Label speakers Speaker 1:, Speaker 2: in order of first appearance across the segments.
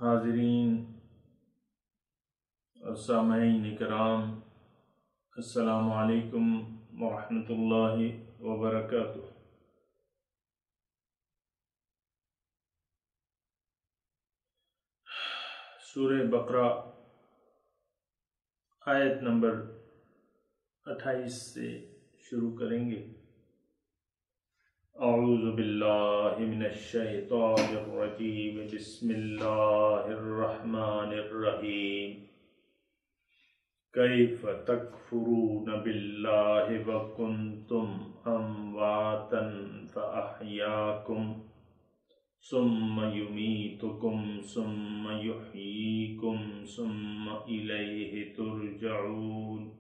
Speaker 1: حاضرین اور سامعین کرام، السلام علیکم ورحمۃ اللہ وبرکاتہ۔ سورہ بقرہ آیت نمبر 28 سے شروع کریں گے۔ اعوذ باللہ من الشیطان الرجیم، بسم اللہ الرحمن الرحیم۔ کیف تکفرون باللہ وکنتم امواتا فاحیاکم ثم یمیتکم ثم یحییکم ثم الیہ ترجعون۔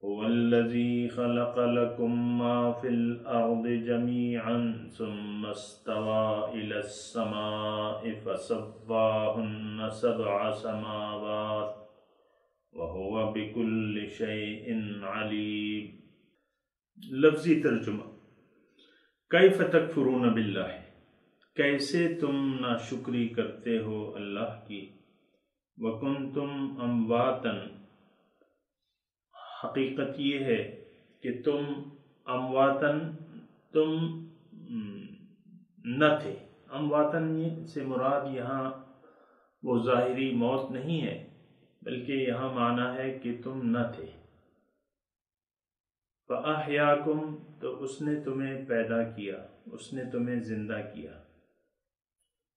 Speaker 1: هو الذي خلق لكم ما في الأرض جميعا ثم استوى إلى السماء فسواهن 7 سماوات وهو بكل شيء عليم۔ لفظی ترجمہ: کیف تکفرون باللہ، کیسے تم ناشکری کرتے ہو اللہ کی، وکنتم امواتا، حقیقت یہ ہے کہ تم امواتن، تم نہ تھے۔ امواتن سے مراد یہاں وہ ظاہری موت نہیں ہے، بلکہ یہاں معنی ہے کہ تم نہ تھے۔ فَأَحْيَاكُمْ، تو اس نے تمہیں پیدا کیا، اس نے تمہیں زندہ کیا۔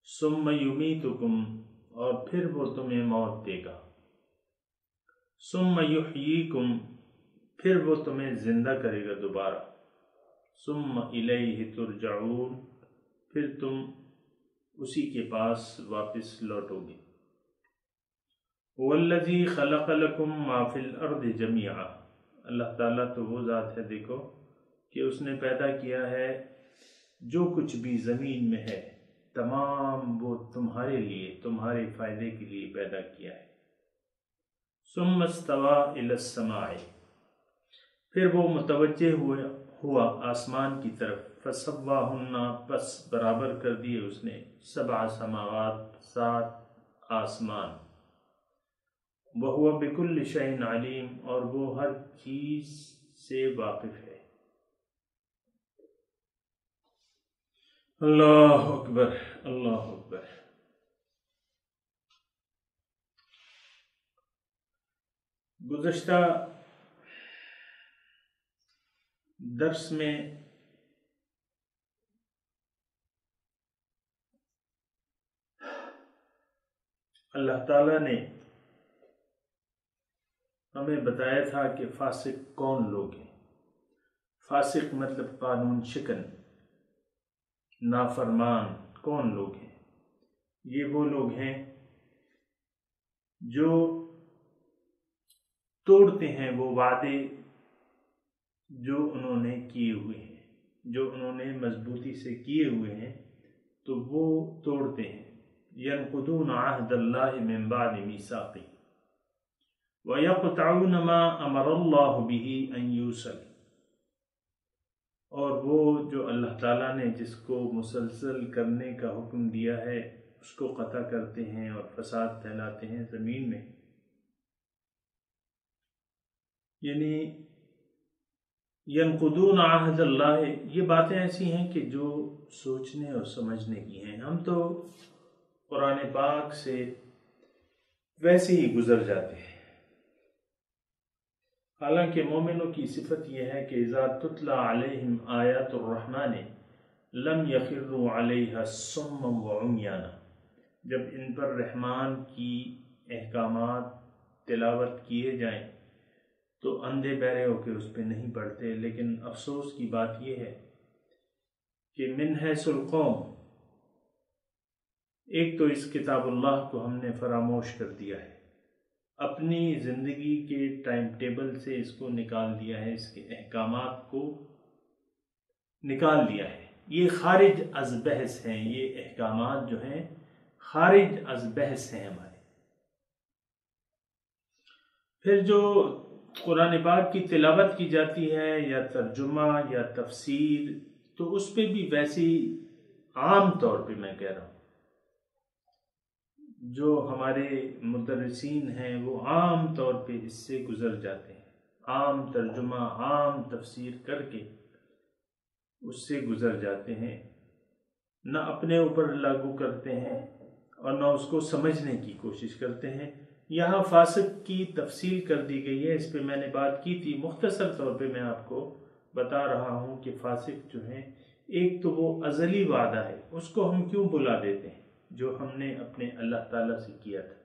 Speaker 1: ثُمَّ يُمِيتُكُمْ، اور پھر وہ تمہیں موت دے گا۔ ثُمَّ يُحْيِيكُمْ، پھر وہ تمہیں زندہ کرے گا دوبارہ۔ ثُمَّ إِلَيْهِ تُرْجَعُونَ، پھر تم اسی کے پاس واپس لوٹو گے۔ هُوَ الَّذِي خَلَقَ لَكُم مَّا فِي الْأَرْضِ جَمِيعًا، اللہ تعالیٰ تو وہ ذات ہے، دیکھو کہ اس نے پیدا کیا ہے جو کچھ بھی زمین میں ہے، تمام وہ تمہارے لیے، تمہارے فائدے کے لیے پیدا کیا ہے۔ ثُمَّ اسْتَوَىٰ إِلَى السَّمَاءِ، پھر وہ متوجہ ہوا آسمان کی طرف۔ فَسَوَّاهُنَّ، پس برابر کر دیے اس نے، 7 سماوات، 7 آسمان۔ وَهُوَ بِكُلِّ شَيْءٍ عَلِيمٌ، اور وہ ہر چیز سے واقف ہے۔ اللہ اکبر، اللہ اکبر۔ گزشتہ درس میں اللہ تعالیٰ نے ہمیں بتایا تھا کہ فاسق کون لوگ ہیں۔ فاسق مطلب قانون شکن، نافرمان کون لوگ ہیں؟ یہ وہ لوگ ہیں جو توڑتے ہیں وہ وعدے جو انہوں نے کیے ہوئے ہیں، جو انہوں نے مضبوطی سے کیے ہوئے ہیں تو وہ توڑتے ہیں۔ ينقضون عهد الله من بعد ميثاقه ويقطعون ما امر الله به ان يوصل، اور وہ جو اللہ تعالیٰ نے جس کو مسلسل کرنے کا حکم دیا ہے اس کو قطع کرتے ہیں اور فساد پھیلاتے ہیں زمین میں۔ یعنی ینقضون عہد اللہ، یہ باتیں ایسی ہیں کہ جو سوچنے اور سمجھنے کی ہیں۔ ہم تو قرآن پاک سے ویسے ہی گزر جاتے ہیں، حالانکہ مومنوں کی صفت یہ ہے کہ اذا تتلی علیہم آیات الرحمن لم یخروا علیہا صما وعمیانا، جب ان پر رحمان کی احکامات تلاوت کیے جائیں تو اندھے بہرے ہو کے اس پہ نہیں پڑھتے۔ لیکن افسوس کی بات یہ ہے کہ من حیث القوم، ایک تو اس کتاب اللہ کو ہم نے فراموش کر دیا ہے، اپنی زندگی کے ٹائم ٹیبل سے اس کو نکال دیا ہے، اس کے احکامات کو نکال دیا ہے۔ یہ خارج از بحث ہیں، یہ احکامات جو ہیں خارج از بحث ہیں ہمارے۔ پھر جو قرآن پاک کی تلاوت کی جاتی ہے یا ترجمہ یا تفسیر، تو اس پہ بھی ویسی عام طور پہ میں کہہ رہا ہوں جو ہمارے مدرسین ہیں وہ عام طور پہ اس سے گزر جاتے ہیں، عام ترجمہ عام تفسیر کر کے اس سے گزر جاتے ہیں، نہ اپنے اوپر لاگو کرتے ہیں اور نہ اس کو سمجھنے کی کوشش کرتے ہیں۔ یہاں فاسق کی تفصیل کر دی گئی ہے، اس پہ میں نے بات کی تھی، مختصر طور پہ میں آپ کو بتا رہا ہوں کہ فاسق جو ہیں، ایک تو وہ ازلی وعدہ ہے، اس کو ہم کیوں بلا دیتے ہیں جو ہم نے اپنے اللہ تعالیٰ سے کیا تھا۔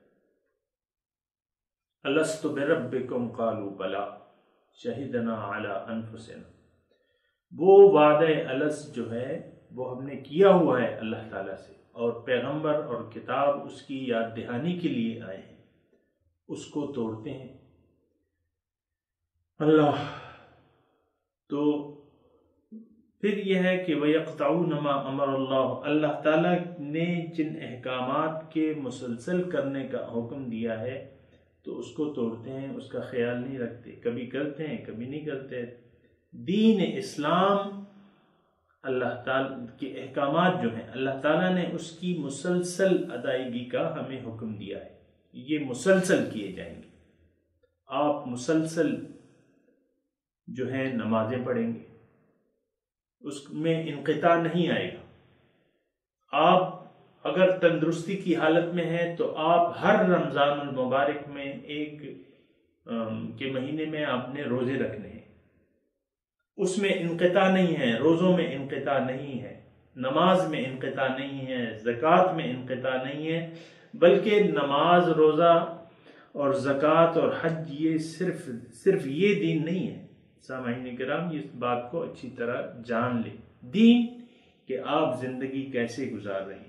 Speaker 1: الست بربکم قالوا بلا شہدنا علی انفسنا، وہ وعدہ الست جو ہے وہ ہم نے کیا ہوا ہے اللہ تعالیٰ سے، اور پیغمبر اور کتاب اس کی یاد دہانی کے لیے آئے ہیں، اس کو توڑتے ہیں اللہ۔ تو پھر یہ ہے کہ وَيَقْطَعُونَ مَا أَمَرَ اللَّهُ، اللہ تعالیٰ نے جن احکامات کے مسلسل کرنے کا حکم دیا ہے تو اس کو توڑتے ہیں، اس کا خیال نہیں رکھتے، کبھی کرتے ہیں کبھی نہیں کرتے۔ دین اسلام اللہ تعالیٰ کے احکامات جو ہیں اللہ تعالیٰ نے اس کی مسلسل ادائیگی کا ہمیں حکم دیا ہے، یہ مسلسل کیے جائیں گے۔ آپ مسلسل جو ہے نمازیں پڑھیں گے، اس میں انقطاع نہیں آئے گا۔ آپ اگر تندرستی کی حالت میں ہیں تو آپ ہر رمضان المبارک میں ایک کے مہینے میں آپ نے روزے رکھنے ہیں، اس میں انقطاع نہیں ہے، روزوں میں انقطاع نہیں ہے، نماز میں انقطاع نہیں ہے، زکوٰۃ میں انقطاع نہیں ہے، بلکہ نماز، روزہ اور زکوٰۃ اور حج یہ صرف یہ دین نہیں ہے۔ سامعین کرام، اس بات کو اچھی طرح جان لیں، دین کہ آپ زندگی کیسے گزار رہے ہیں،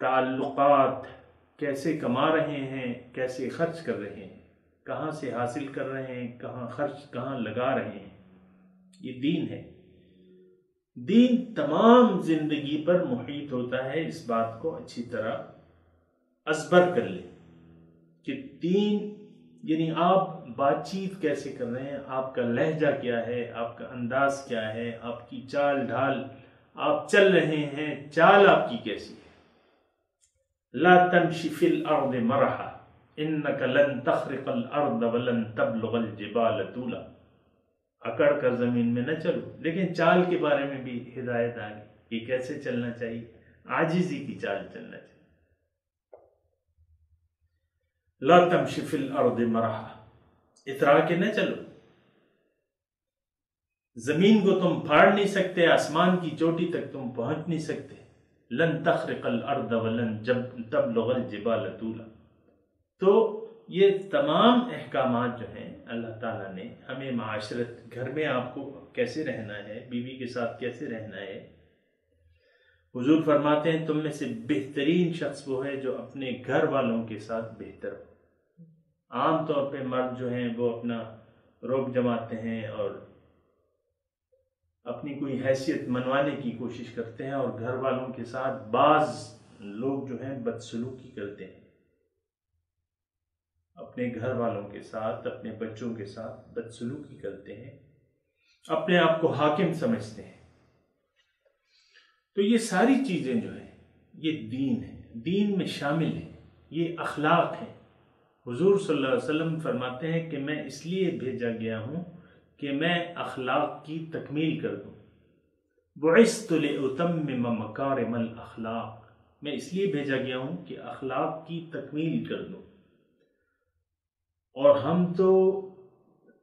Speaker 1: تعلقات کیسے کما رہے ہیں، کیسے خرچ کر رہے ہیں، کہاں سے حاصل کر رہے ہیں، کہاں خرچ کہاں لگا رہے ہیں، یہ دین ہے۔ دین تمام زندگی پر محیط ہوتا ہے، اس بات کو اچھی طرح ازبر کر لیں کہ دین یعنی آپ بات چیت کیسے کر رہے ہیں، آپ کا لہجہ کیا ہے، آپ کا انداز کیا ہے، آپ کی چال ڈھال، آپ چل رہے ہیں، چال آپ کی کیسی ہے۔ لا تمشی فی الارض مرحا انک لن تخرق الارض ولن تبلغ الجبال طولا، اکڑ کر زمین میں نہ چلو، لیکن چال کے بارے میں بھی ہدایت آ گئی کہ کیسے چلنا چاہیے، عاجزی کی چال چلنا چاہیے۔ لا تمشی فی الارض مرحا، اترا کے نہ چلو، زمین کو تم پھاڑ نہیں سکتے، آسمان کی چوٹی تک تم پہنچ نہیں سکتے۔ لن تخرق الارض ولن تبلغ الجبال طولا۔ تو یہ تمام احکامات جو ہیں اللہ تعالیٰ نے ہمیں معاشرت، گھر میں آپ کو کیسے رہنا ہے، بیوی کے ساتھ کیسے رہنا ہے۔ حضور فرماتے ہیں تم میں سے بہترین شخص وہ ہے جو اپنے گھر والوں کے ساتھ بہتر ہو۔ عام طور پہ مرد جو ہیں وہ اپنا رعب جماتے ہیں اور اپنی کوئی حیثیت منوانے کی کوشش کرتے ہیں، اور گھر والوں کے ساتھ بعض لوگ جو ہیں بدسلوکی کرتے ہیں، اپنے گھر والوں کے ساتھ، اپنے بچوں کے ساتھ بدسلوکی کرتے ہیں، اپنے آپ کو حاکم سمجھتے ہیں۔ تو یہ ساری چیزیں جو ہیں یہ دین ہے، دین میں شامل ہیں، یہ اخلاق ہیں۔ حضور صلی اللہ علیہ وسلم فرماتے ہیں کہ میں اس لیے بھیجا گیا ہوں کہ میں اخلاق کی تکمیل کر دوں۔ بعثت لأتمم مکارم الاخلاق، میں اس لیے بھیجا گیا ہوں کہ اخلاق کی تکمیل کر دوں۔ اور ہم تو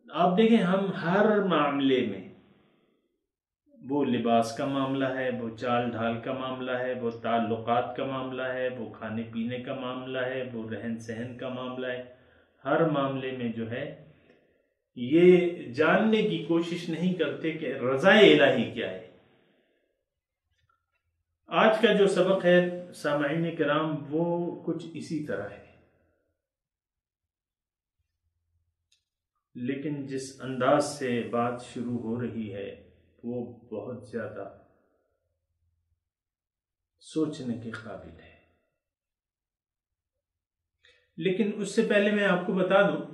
Speaker 1: آپ دیکھیں، ہم ہر معاملے میں، وہ لباس کا معاملہ ہے، وہ چال ڈھال کا معاملہ ہے، وہ تعلقات کا معاملہ ہے، وہ کھانے پینے کا معاملہ ہے، وہ رہن سہن کا معاملہ ہے، ہر معاملے میں جو ہے یہ جاننے کی کوشش نہیں کرتے کہ رضا الہی کیا ہے۔ آج کا جو سبق ہے سامعین کرام وہ کچھ اسی طرح ہے، لیکن جس انداز سے بات شروع ہو رہی ہے وہ بہت زیادہ سوچنے کے قابل ہے۔ لیکن اس سے پہلے میں آپ کو بتا دوں،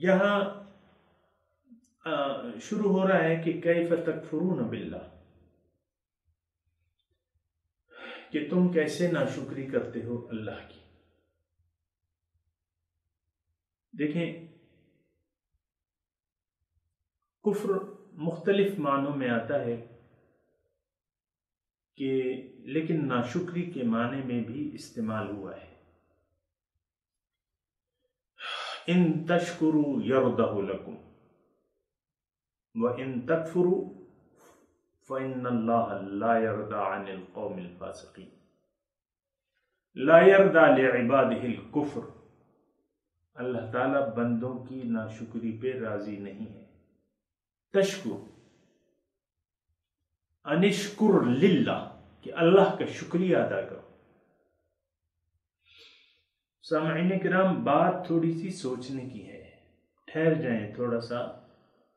Speaker 1: یہاں شروع ہو رہا ہے کہ کیف تکفرون باللہ، کہ تم کیسے ناشکری کرتے ہو اللہ کی۔ دیکھیں، کفر مختلف معنوں میں آتا ہے کہ لیکن ناشکری کے معنی میں بھی استعمال ہوا ہے۔ ان تشکروا یرضہ لکم وان تکفروا فإن اللہ لا یرضى عن القوم الفاسقین۔ لا یرضى لعبادہ الکفر، اللہ تعالیٰ بندوں کی ناشکری پہ راضی نہیں ہے۔ تشکر، انشکر للہ، کہ اللہ کا شکریہ ادا کرو۔ سامعین کرام، بات تھوڑی سی سوچنے کی ہے، ٹھہر جائیں، تھوڑا سا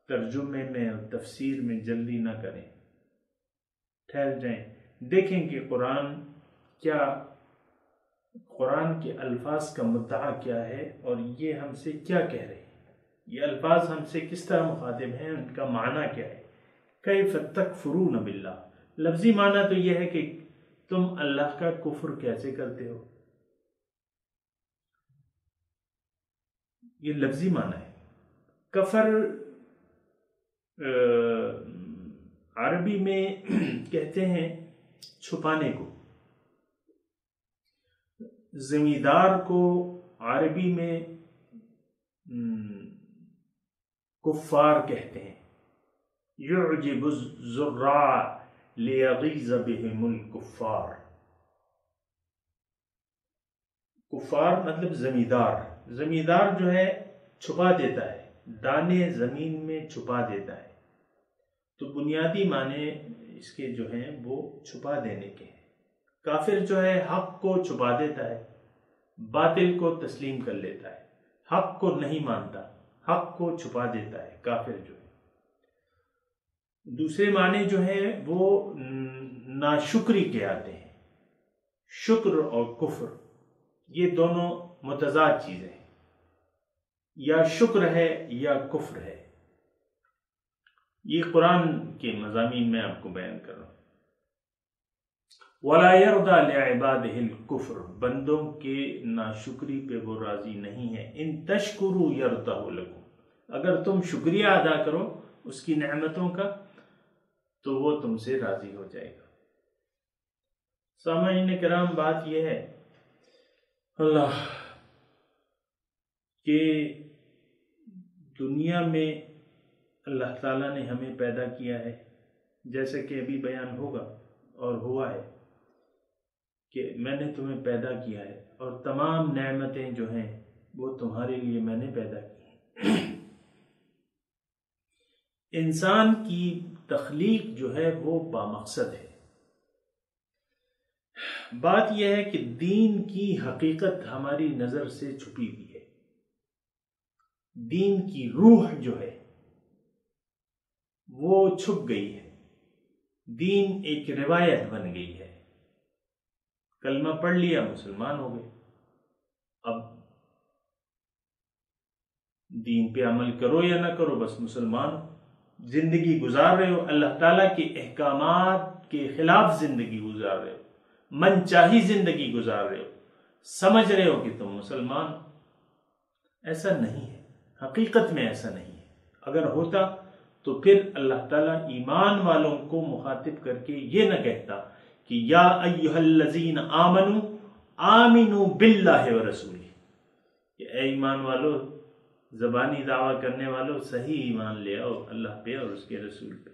Speaker 1: ترجمے میں اور تفسیر میں جلدی نہ کریں، ٹھہر جائیں، دیکھیں کہ قرآن کے الفاظ کا مدعا کیا ہے اور یہ ہم سے کیا کہہ رہے ہیں، یہ الفاظ ہم سے کس طرح مخاطب ہیں، ان کا معنی کیا ہے۔ کیف تکفرون باللہ، لفظی معنی تو یہ ہے کہ تم اللہ کا کفر کیسے کرتے ہو، یہ لفظی معنی ہے۔ کفر عربی میں کہتے ہیں چھپانے کو، زمیندار کو عربی میں کفار کہتے ہیں۔ یعجب الزراع لیغیظ بہم الکفار، کفار مطلب زمیندار، زمیندار جو ہے چھپا دیتا ہے، دانے زمین میں چھپا دیتا ہے، تو بنیادی معنی اس کے جو ہیں وہ چھپا دینے کے ہیں۔ کافر جو ہے حق کو چھپا دیتا ہے، باطل کو تسلیم کر لیتا ہے، حق کو نہیں مانتا، حق کو چھپا دیتا ہے کافر جو ہے۔ دوسرے معنی جو ہیں وہ ناشکری کے آتے ہیں۔ شکر اور کفر یہ دونوں متضاد چیزیں ہیں، یا شکر ہے یا کفر ہے۔ یہ قرآن کے مضامین میں آپ کو بیان کر رہا ہوں۔ وَلَا يَرْضَى لِعِبَادِهِ الْكُفْرَ، بندوں کے ناشکری پہ وہ راضی نہیں ہے۔ ان تشکروا یرضہ لکم، اگر تم شکریہ ادا کرو اس کی نعمتوں کا تو وہ تم سے راضی ہو جائے گا۔ سامعین کرام، بات یہ ہے اللہ کہ دنیا میں اللہ تعالیٰ نے ہمیں پیدا کیا ہے، جیسے کہ ابھی بیان ہوگا اور ہوا ہے کہ میں نے تمہیں پیدا کیا ہے اور تمام نعمتیں جو ہیں وہ تمہارے لیے میں نے پیدا کی ہیں۔ انسان کی تخلیق جو ہے وہ بامقصد ہے۔ بات یہ ہے کہ دین کی حقیقت ہماری نظر سے چھپی ہوئی ہے، دین کی روح جو ہے وہ چھپ گئی ہے، دین ایک روایت بن گئی ہے۔ کلمہ پڑھ لیا مسلمان ہو گئے، اب دین پہ عمل کرو یا نہ کرو بس مسلمان ہو، زندگی گزار رہے ہو، اللہ تعالیٰ کے احکامات کے خلاف زندگی گزار رہے ہو، من چاہی زندگی گزار رہے ہو، سمجھ رہے ہو کہ تم مسلمان ہو۔ ایسا نہیں ہے، حقیقت میں ایسا نہیں ہے۔ اگر ہوتا تو پھر اللہ تعالیٰ ایمان والوں کو مخاطب کر کے یہ نہ کہتا کہ یا ایھا الذین آمنوا آمنوا باللہ ورسولہ، کہ اے ایمان والو، زبانی دعویٰ کرنے والوں، صحیح ایمان لے آؤ اللہ پہ اور اس کے رسول پہ۔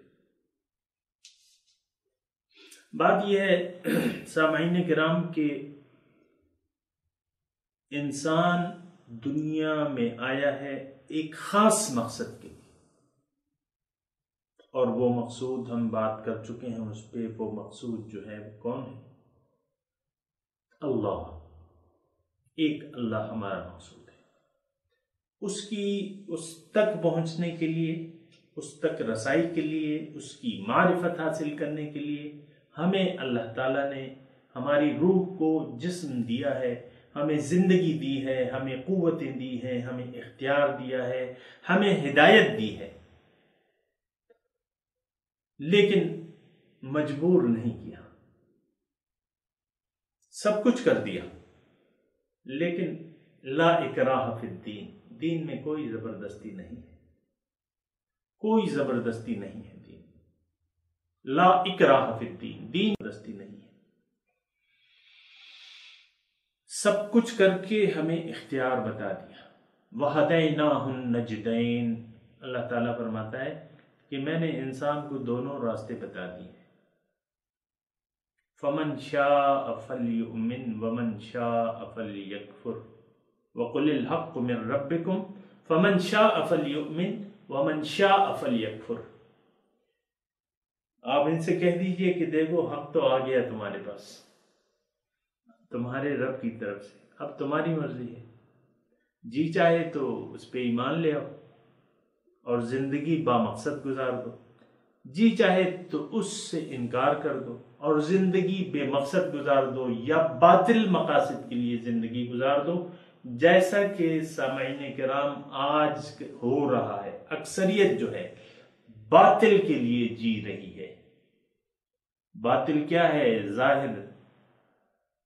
Speaker 1: بات یہ ہے سامعین کرام کہ انسان دنیا میں آیا ہے ایک خاص مقصد کے لیے، اور وہ مقصود ہم بات کر چکے ہیں اس پہ۔ وہ مقصود جو ہے وہ کون ہے؟ اللہ، ایک اللہ ہمارا مقصود ہے۔ اس تک پہنچنے کے لیے، اس تک رسائی کے لیے، اس کی معرفت حاصل کرنے کے لیے ہمیں اللہ تعالیٰ نے ہماری روح کو جسم دیا ہے، ہمیں زندگی دی ہے، ہمیں قوتیں دی ہیں، ہمیں اختیار دیا ہے، ہمیں ہدایت دی ہے، لیکن مجبور نہیں کیا۔ سب کچھ کر دیا، لیکن لا اکراہ فی الدین، دین میں کوئی زبردستی نہیں ہے، کوئی زبردستی نہیں ہے دین، لا اکراہ فی الدین، دین زبردستی نہیں ہے۔ سب کچھ کر کے ہمیں اختیار بتا دیا۔ وَهَدَيْنَاهُ النَّجْدَيْنِ، اللہ تعالیٰ فرماتا ہے کہ میں نے انسان کو دونوں راستے بتا دیے۔ فَمَنْ شَاءَ فَلْيُؤْمِنْ وَمَنْ شَاءَ فَلْيَكْفُرْ وَقُلِ الْحَقُّ مِنْ رَبِّكُمْ فَمَنْ شَاءَ فَلْيُؤْمِنْ وَمَنْ شَاءَ فَلْيَكْفُرْ۔ آپ ان سے کہہ دیجئے کہ دیکھو حق تو آ گیا تمہارے پاس، تمہارے رب کی طرف سے، اب تمہاری مرضی ہے، جی چاہے تو اس پہ ایمان لے آؤ اور زندگی بامقصد گزار دو، جی چاہے تو اس سے انکار کر دو اور زندگی بے مقصد گزار دو، یا باطل مقاصد کے لیے زندگی گزار دو، جیسا کہ سامعین کرام آج ہو رہا ہے۔ اکثریت جو ہے باطل کے لیے جی رہی ہے۔ باطل کیا ہے؟ ظاہر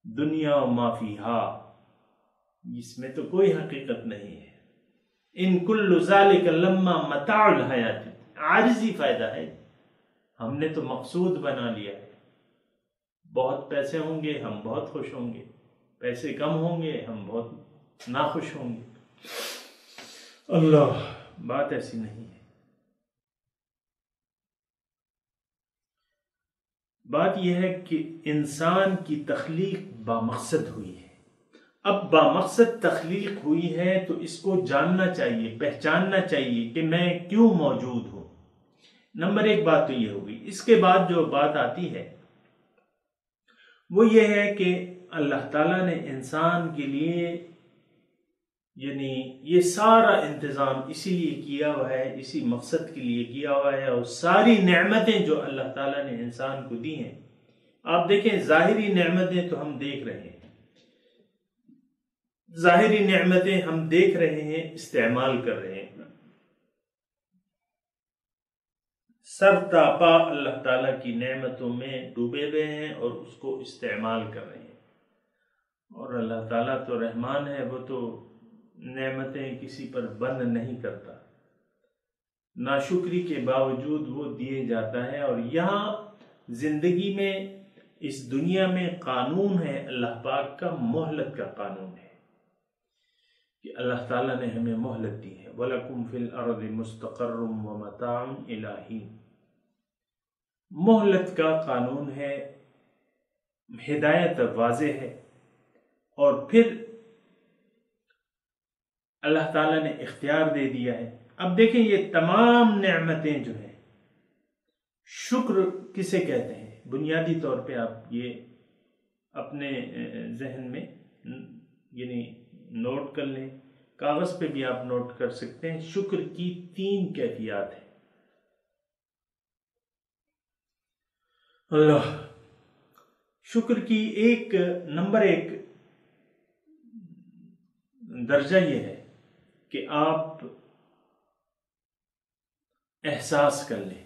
Speaker 1: دنیا و ما فیہا، اس میں تو کوئی حقیقت نہیں ہے۔ ان کل ذالک لما متاع الحیات، عارضی فائدہ ہے، ہم نے تو مقصود بنا لیا ہے۔ بہت پیسے ہوں گے ہم بہت خوش ہوں گے، پیسے کم ہوں گے ہم بہت ناخوش ہوں گے۔ اللہ، بات ایسی نہیں ہے۔ بات یہ ہے کہ انسان کی تخلیق بامقصد ہوئی ہے۔ اب بامقصد تخلیق ہوئی ہے تو اس کو جاننا چاہیے، پہچاننا چاہیے کہ میں کیوں موجود ہوں۔ نمبر ایک بات تو یہ ہوگی۔ اس کے بعد جو بات آتی ہے وہ یہ ہے کہ اللہ تعالیٰ نے انسان کے لیے یعنی یہ سارا انتظام اسی لیے کیا ہوا ہے، اسی مقصد کے لیے کیا ہوا ہے، اور ساری نعمتیں جو اللہ تعالیٰ نے انسان کو دی ہیں، آپ دیکھیں ظاہری نعمتیں تو ہم دیکھ رہے ہیں، ظاہری نعمتیں ہم دیکھ رہے ہیں، استعمال کر رہے ہیں، سر تاپا اللہ تعالیٰ کی نعمتوں میں ڈوبے ہوئے ہیں اور اس کو استعمال کر رہے ہیں۔ اور اللہ تعالیٰ تو رحمان ہے، وہ تو نعمتیں کسی پر بند نہیں کرتا، ناشکری کے باوجود وہ دیے جاتا ہے۔ اور یہاں زندگی میں، اس دنیا میں قانون ہے اللہ پاک کا، مہلت کا قانون ہے کہ اللہ تعالیٰ نے ہمیں مہلت دی ہے۔ وَلَكُمْ فِي الْأَرْضِ مُسْتَقَرٌّ وَمَتَاعٌ إِلَىٰ حِينٍ، مہلت کا قانون ہے، ہدایت واضح ہے، اور پھر اللہ تعالیٰ نے اختیار دے دیا ہے۔ اب دیکھیں یہ تمام نعمتیں جو ہیں، شکر کسے کہتے ہیں؟ بنیادی طور پہ آپ یہ اپنے ذہن میں یعنی نوٹ کر لیں، کاغذ پہ بھی آپ نوٹ کر سکتے ہیں۔ شکر کی 3 کیفیات ہیں۔ اللہ، شکر کی نمبر 1 درجہ یہ ہے کہ آپ احساس کر لیں،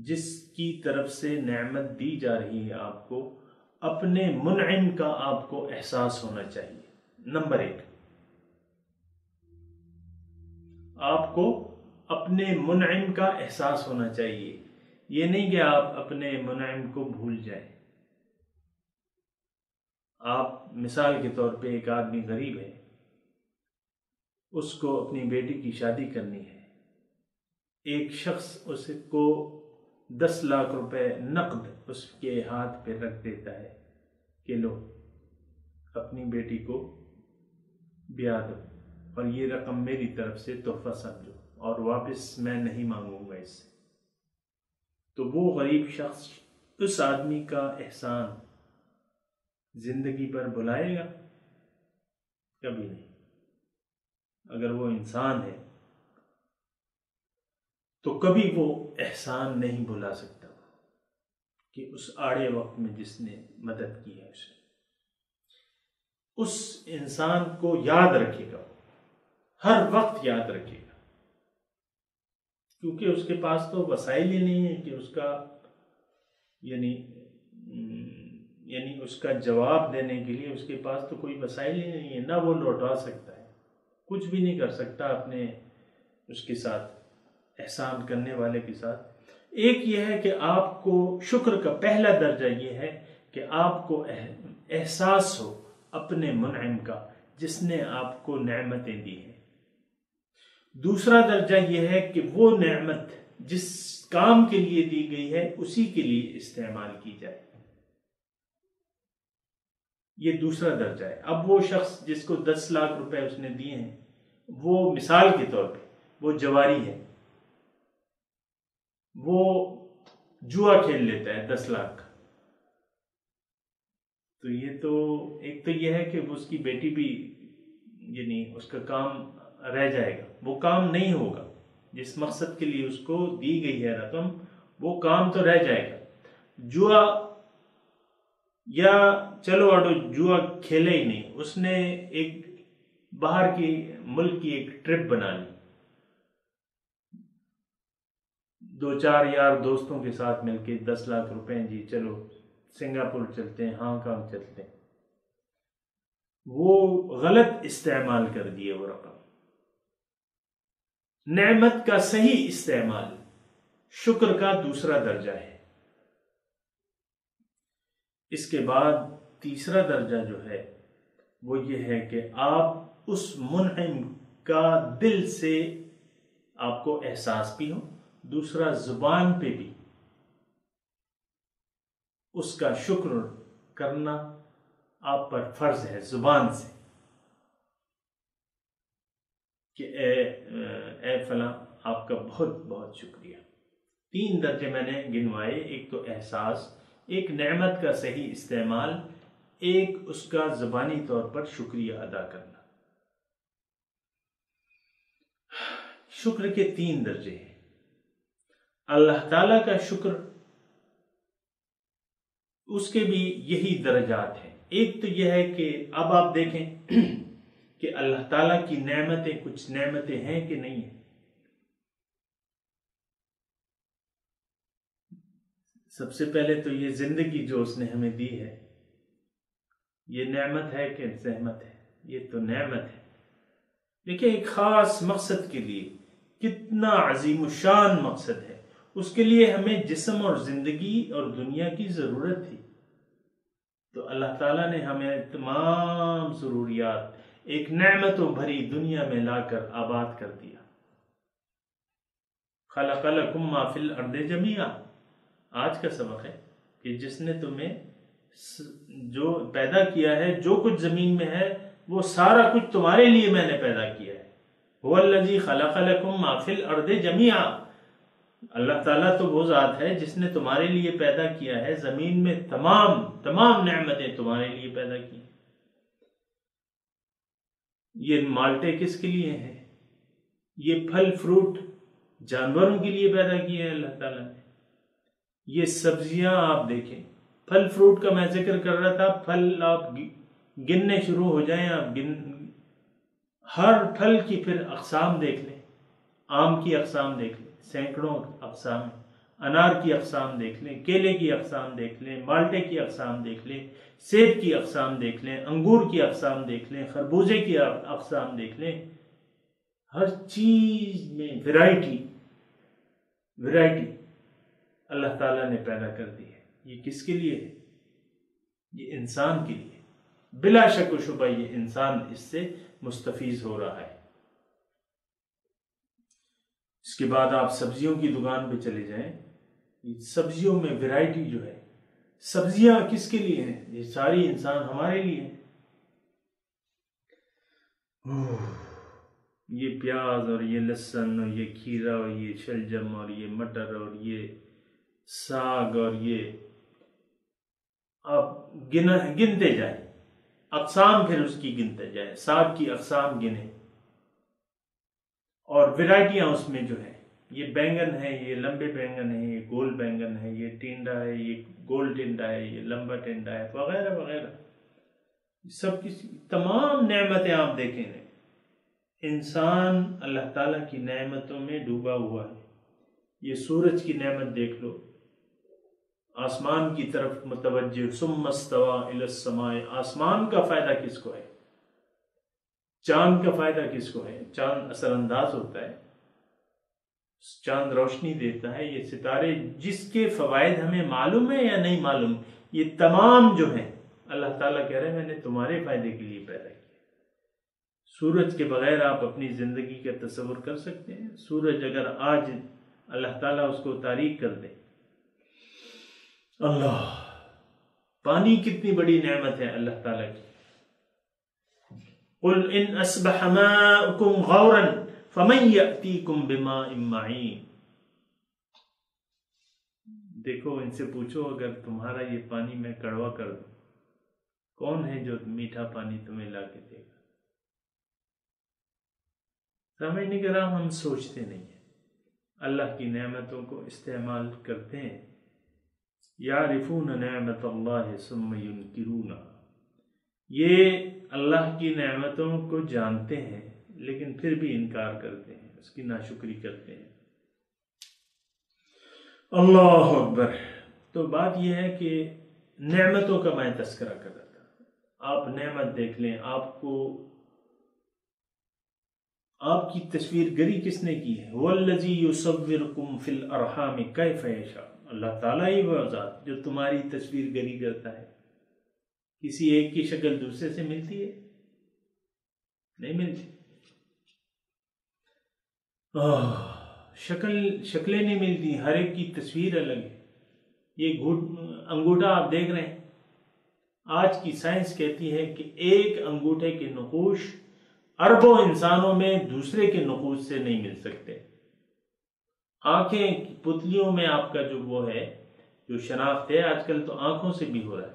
Speaker 1: جس کی طرف سے نعمت دی جا رہی ہے آپ کو، اپنے منعم کا آپ کو احساس ہونا چاہیے۔ نمبر 1، آپ کو اپنے منعم کا احساس ہونا چاہیے۔ یہ نہیں کہ آپ اپنے منعم کو بھول جائیں۔ آپ مثال کے طور پہ ایک آدمی غریب ہے، اس کو اپنی بیٹی کی شادی کرنی ہے، ایک شخص اس کو 10 لاکھ روپے نقد اس کے ہاتھ پہ رکھ دیتا ہے کہ لو اپنی بیٹی کو بیاہ دو، اور یہ رقم میری طرف سے تحفہ سمجھو، اور واپس میں نہیں مانگوں گا اس سے۔ تو وہ غریب شخص اس آدمی کا احسان زندگی پر بھلائے گا؟ کبھی نہیں۔ اگر وہ انسان ہے تو کبھی وہ احسان نہیں بھلا سکتا کہ اس آڑے وقت میں جس نے مدد کی ہے اسے، اس انسان کو یاد رکھے گا، ہر وقت یاد رکھے گا، کیونکہ اس کے پاس تو وسائل ہی نہیں ہے کہ اس کا یعنی اس کا جواب دینے کے لیے اس کے پاس تو کوئی وسائل ہی نہیں ہے، نہ وہ لوٹا سکتا ہے، کچھ بھی نہیں کر سکتا اپنے اس کے ساتھ، احسان کرنے والے کے ساتھ۔ ایک یہ ہے کہ آپ کو شکر کا پہلا درجہ یہ ہے کہ آپ کو احساس ہو اپنے منعم کا، جس نے آپ کو نعمتیں دی ہیں۔ دوسرا درجہ یہ ہے کہ وہ نعمت جس کام کے لیے دی گئی ہے اسی کے لیے استعمال کی جائے، یہ دوسرا درجہ ہے۔ اب وہ شخص جس کو 10 لاکھ روپے اس نے دیے ہیں، وہ مثال کے طور پہ وہ جواری ہے، وہ جوا کھیل لیتا ہے 10 لاکھ، تو یہ تو ایک تو یہ ہے کہ اس کی بیٹی بھی، یعنی اس کا کام رہ جائے گا، وہ کام نہیں ہوگا جس مقصد کے لیے اس کو دی گئی ہے رقم، وہ کام تو رہ جائے گا۔ جوا، یا چلو اڈو جوا کھیلے ہی نہیں، اس نے ایک باہر کی ملک کی ایک ٹرپ بنا لی، 2-4 یار دوستوں کے ساتھ مل کے 10 لاکھ روپے، جی چلو سنگاپور چلتے ہیں، ہانگ کانگ چلتے ہیں، وہ غلط استعمال کر دیے وہ رقم۔ نعمت کا صحیح استعمال شکر کا دوسرا درجہ ہے۔ اس کے بعد تیسرا درجہ جو ہے وہ یہ ہے کہ آپ اس منعم کا دل سے آپ کو احساس بھی ہو، دوسرا زبان پہ بھی اس کا شکر کرنا آپ پر فرض ہے، زبان سے، کہ اے فلاں آپ کا بہت بہت شکریہ۔ 3 درجے میں نے گنوائے، ایک تو احساس، ایک نعمت کا صحیح استعمال، ایک اس کا زبانی طور پر شکریہ ادا کرنا۔ شکر کے 3 درجے ہیں۔ اللہ تعالی کا شکر، اس کے بھی یہی درجات ہیں۔ ایک تو یہ ہے کہ اب آپ دیکھیں کہ اللہ تعالیٰ کی نعمتیں، کچھ نعمتیں ہیں کہ نہیں ہیں۔ سب سے پہلے تو یہ زندگی جو اس نے ہمیں دی ہے، یہ نعمت ہے کہ زحمت ہے؟ یہ تو نعمت ہے، دیکھیں ایک خاص مقصد کے لیے، کتنا عظیم الشان مقصد ہے، اس کے لیے ہمیں جسم اور زندگی اور دنیا کی ضرورت تھی، تو اللہ تعالیٰ نے ہمیں تمام ضروریات ایک نعمتوں بھری دنیا میں لا کر آباد کر دیا۔ خلق لکم ما فی الارض جمیعا، آج کا سبق ہے کہ جس نے تمہیں جو پیدا کیا ہے، جو کچھ زمین میں ہے، وہ سارا کچھ تمہارے لیے میں نے پیدا کیا ہے۔ هو الذی خلق لکم ما فی الارض جمیعا، اللہ تعالیٰ تو وہ ذات ہے جس نے تمہارے لیے پیدا کیا ہے، زمین میں تمام نعمتیں تمہارے لیے پیدا کی۔ یہ مالٹے کس کے لیے ہیں؟ یہ پھل فروٹ جانوروں کے لیے پیدا کیے ہیں اللہ تعالیٰ نے۔ یہ سبزیاں آپ دیکھیں، پھل فروٹ کا میں ذکر کر رہا تھا، پھل آپ گننے شروع ہو جائیں، آپ ہر پھل کی پھر اقسام دیکھ لیں، آم کی اقسام دیکھ لیں، سینکڑوں اقسام ہیں، انار کی اقسام دیکھ لیں، کیلے کی اقسام دیکھ لیں، مالٹے کی اقسام دیکھ لیں، سیب کی اقسام دیکھ لیں، انگور کی اقسام دیکھ لیں، خربوزے کی اقسام دیکھ لیں، ہر چیز میں ویرائٹی اللہ تعالیٰ نے پیدا کر دی ہے۔ یہ کس کے لیے ہے؟ یہ انسان کے لیے، بلا شک و شبہ یہ انسان اس سے مستفیض ہو رہا ہے۔ اس کے بعد آپ سبزیوں کی دکان پہ چلے جائیں، سبزیوں میں ویرائٹی جو ہے، سبزیاں کس کے لیے ہیں؟ یہ ساری انسان ہمارے لیے ہیں۔ یہ پیاز اور یہ لہسن اور یہ کھیرا اور یہ شلجم اور یہ مٹر اور یہ ساگ اور یہ آپ گنتے جائیں، اقسام پھر اس کی گنتے جائیں، ساگ کی اقسام گنیں، اور ورائٹیاں اس میں جو ہیں، یہ بینگن ہے، یہ لمبے بینگن ہے، یہ گول بینگن ہے، یہ ٹینڈا ہے، یہ گول ٹینڈا ہے، یہ لمبا ٹینڈا ہے، وغیرہ وغیرہ، سب کی تمام نعمتیں آپ دیکھیں۔ انسان اللہ تعالیٰ کی نعمتوں میں ڈوبا ہوا ہے۔ یہ سورج کی نعمت دیکھ لو، آسمان کی طرف متوجہ، ثم استوى الى السماء، آسمان کا فائدہ کس کو ہے؟ چاند کا فائدہ کس کو ہے؟ چاند اثر انداز ہوتا ہے، چاند روشنی دیتا ہے، یہ ستارے جس کے فوائد ہمیں معلوم ہے یا نہیں معلوم، یہ تمام جو ہیں اللہ تعالیٰ کہہ رہے ہیں میں نے تمہارے فائدے کے لیے پیدا کیا۔ سورج کے بغیر آپ اپنی زندگی کا تصور کر سکتے ہیں؟ سورج اگر آج اللہ تعالیٰ اس کو تاریک کر دے، اللہ، پانی کتنی بڑی نعمت ہے اللہ تعالیٰ کی۔ قل ان اصبح ماؤکم غورا فمن یأتیکم بماء معین۔ دیکھو ان سے پوچھو اگر تمہارا یہ پانی میں کڑوا کر دوں، کون ہے جو میٹھا پانی تمہیں لا کے دے گا؟ سامعین کرام، ہم سوچتے نہیں ہیں، اللہ کی نعمتوں کو استعمال کرتے ہیں۔ یعرفون نعمت اللہ ثم ینکرونہا، یہ اللہ کی نعمتوں کو جانتے ہیں لیکن پھر بھی انکار کرتے ہیں، اس کی ناشکری کرتے ہیں۔ اللہ اکبر۔ تو بات یہ ہے کہ نعمتوں کا میں تذکرہ کر رہا تھا، آپ نعمت دیکھ لیں، آپ کی تصویر گری کس نے کی ہے؟ وَالَّذِي يُصَوِّرُكُمْ فِي الْأَرْحَامِ كَيْفَ يَشَاءُ، اللہ تعالیٰ ہی وہ ذات جو تمہاری تصویر گری کرتا ہے۔ کسی ایک کی شکل دوسرے سے ملتی ہے؟ نہیں ملتی۔ شکلیں نہیں ملتی، ہر ایک کی تصویر الگ ہے۔ یہ انگوٹھا آپ دیکھ رہے ہیں، آج کی سائنس کہتی ہے کہ ایک انگوٹھے کے نقوش اربوں انسانوں میں دوسرے کے نقوش سے نہیں مل سکتے۔ آنکھیں پتلیوں میں آپ کا جو وہ ہے، جو شناخت ہے، آج کل تو آنکھوں سے بھی ہو رہا ہے،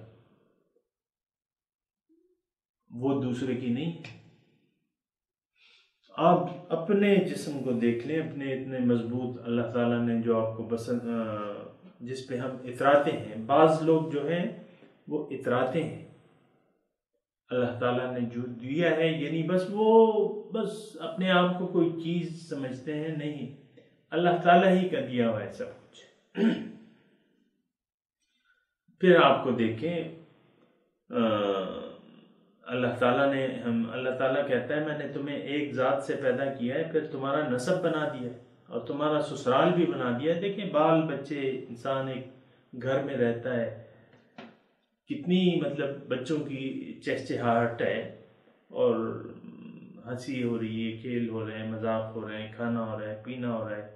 Speaker 1: وہ دوسرے کی نہیں ہے۔ آپ اپنے جسم کو دیکھ لیں، اپنے اتنے مضبوط اللہ تعالیٰ نے جو آپ کو جس پہ ہم اتراتے ہیں، بعض لوگ جو ہیں وہ اتراتے ہیں، اللہ تعالیٰ نے جو دیا ہے، یعنی بس اپنے آپ کو کوئی چیز سمجھتے ہیں، نہیں، اللہ تعالیٰ ہی کا دیا ہوا ہے سب کچھ۔ پھر آپ کو دیکھیں، اللہ تعالیٰ کہتا ہے میں نے تمہیں ایک ذات سے پیدا کیا ہے، پھر تمہارا نسب بنا دیا ہے اور تمہارا سسرال بھی بنا دیا ہے۔ دیکھیں بال بچے، انسان ایک گھر میں رہتا ہے، کتنی بچوں کی چہچہاہٹ ہے، اور ہنسی ہو رہی ہے، کھیل ہو رہے ہیں، مذاق ہو رہے ہیں، کھانا ہو رہا ہے، پینا ہو رہا ہے۔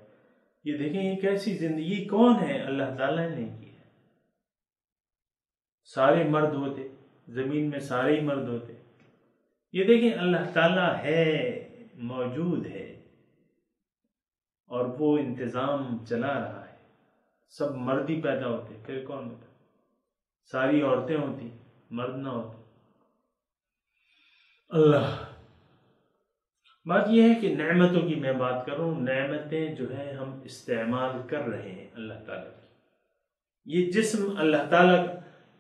Speaker 1: یہ دیکھیں یہ کیسی زندگی کون ہے؟ اللہ تعالیٰ نے کی ہے۔ سارے مرد ہوتے، زمین میں سارے ہی مرد ہوتے۔ یہ دیکھیں اللہ تعالیٰ ہے، موجود ہے، اور وہ انتظام چلا رہا ہے۔ سب مرد ہی پیدا ہوتے، پھر کون ہوتا؟ ساری عورتیں ہوتی، مرد نہ ہوتے۔ اللہ، بات یہ ہے کہ نعمتوں کی میں بات کر رہا ہوں، نعمتیں جو ہیں ہم استعمال کر رہے ہیں اللہ تعالیٰ کی۔ یہ جسم اللہ تعالیٰ کا،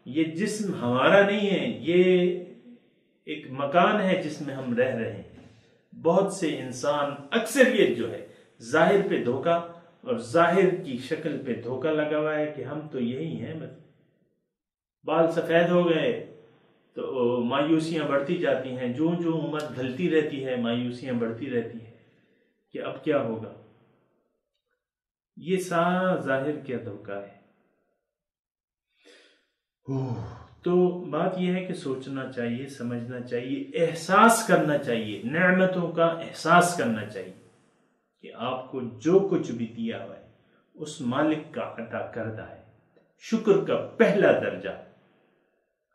Speaker 1: یہ جسم ہمارا نہیں ہے، یہ ایک مکان ہے جس میں ہم رہ رہے ہیں۔ بہت سے انسان، اکثریت جو ہے، ظاہر پہ دھوکہ اور ظاہر کی شکل پہ دھوکہ لگا ہوا ہے کہ ہم تو یہی ہیں، بال سفید ہو گئے تو مایوسیاں بڑھتی جاتی ہیں، جو عمر ڈھلتی رہتی ہے مایوسیاں بڑھتی رہتی ہیں کہ اب کیا ہوگا۔ یہ سارا ظاہر کیا دھوکہ ہے۔ تو بات یہ ہے کہ سوچنا چاہیے، سمجھنا چاہیے، احساس کرنا چاہیے، نعمتوں کا احساس کرنا چاہیے کہ آپ کو جو کچھ بھی دیا ہوا ہے اس مالک کا عطا کردہ ہے۔ شکر کا پہلا درجہ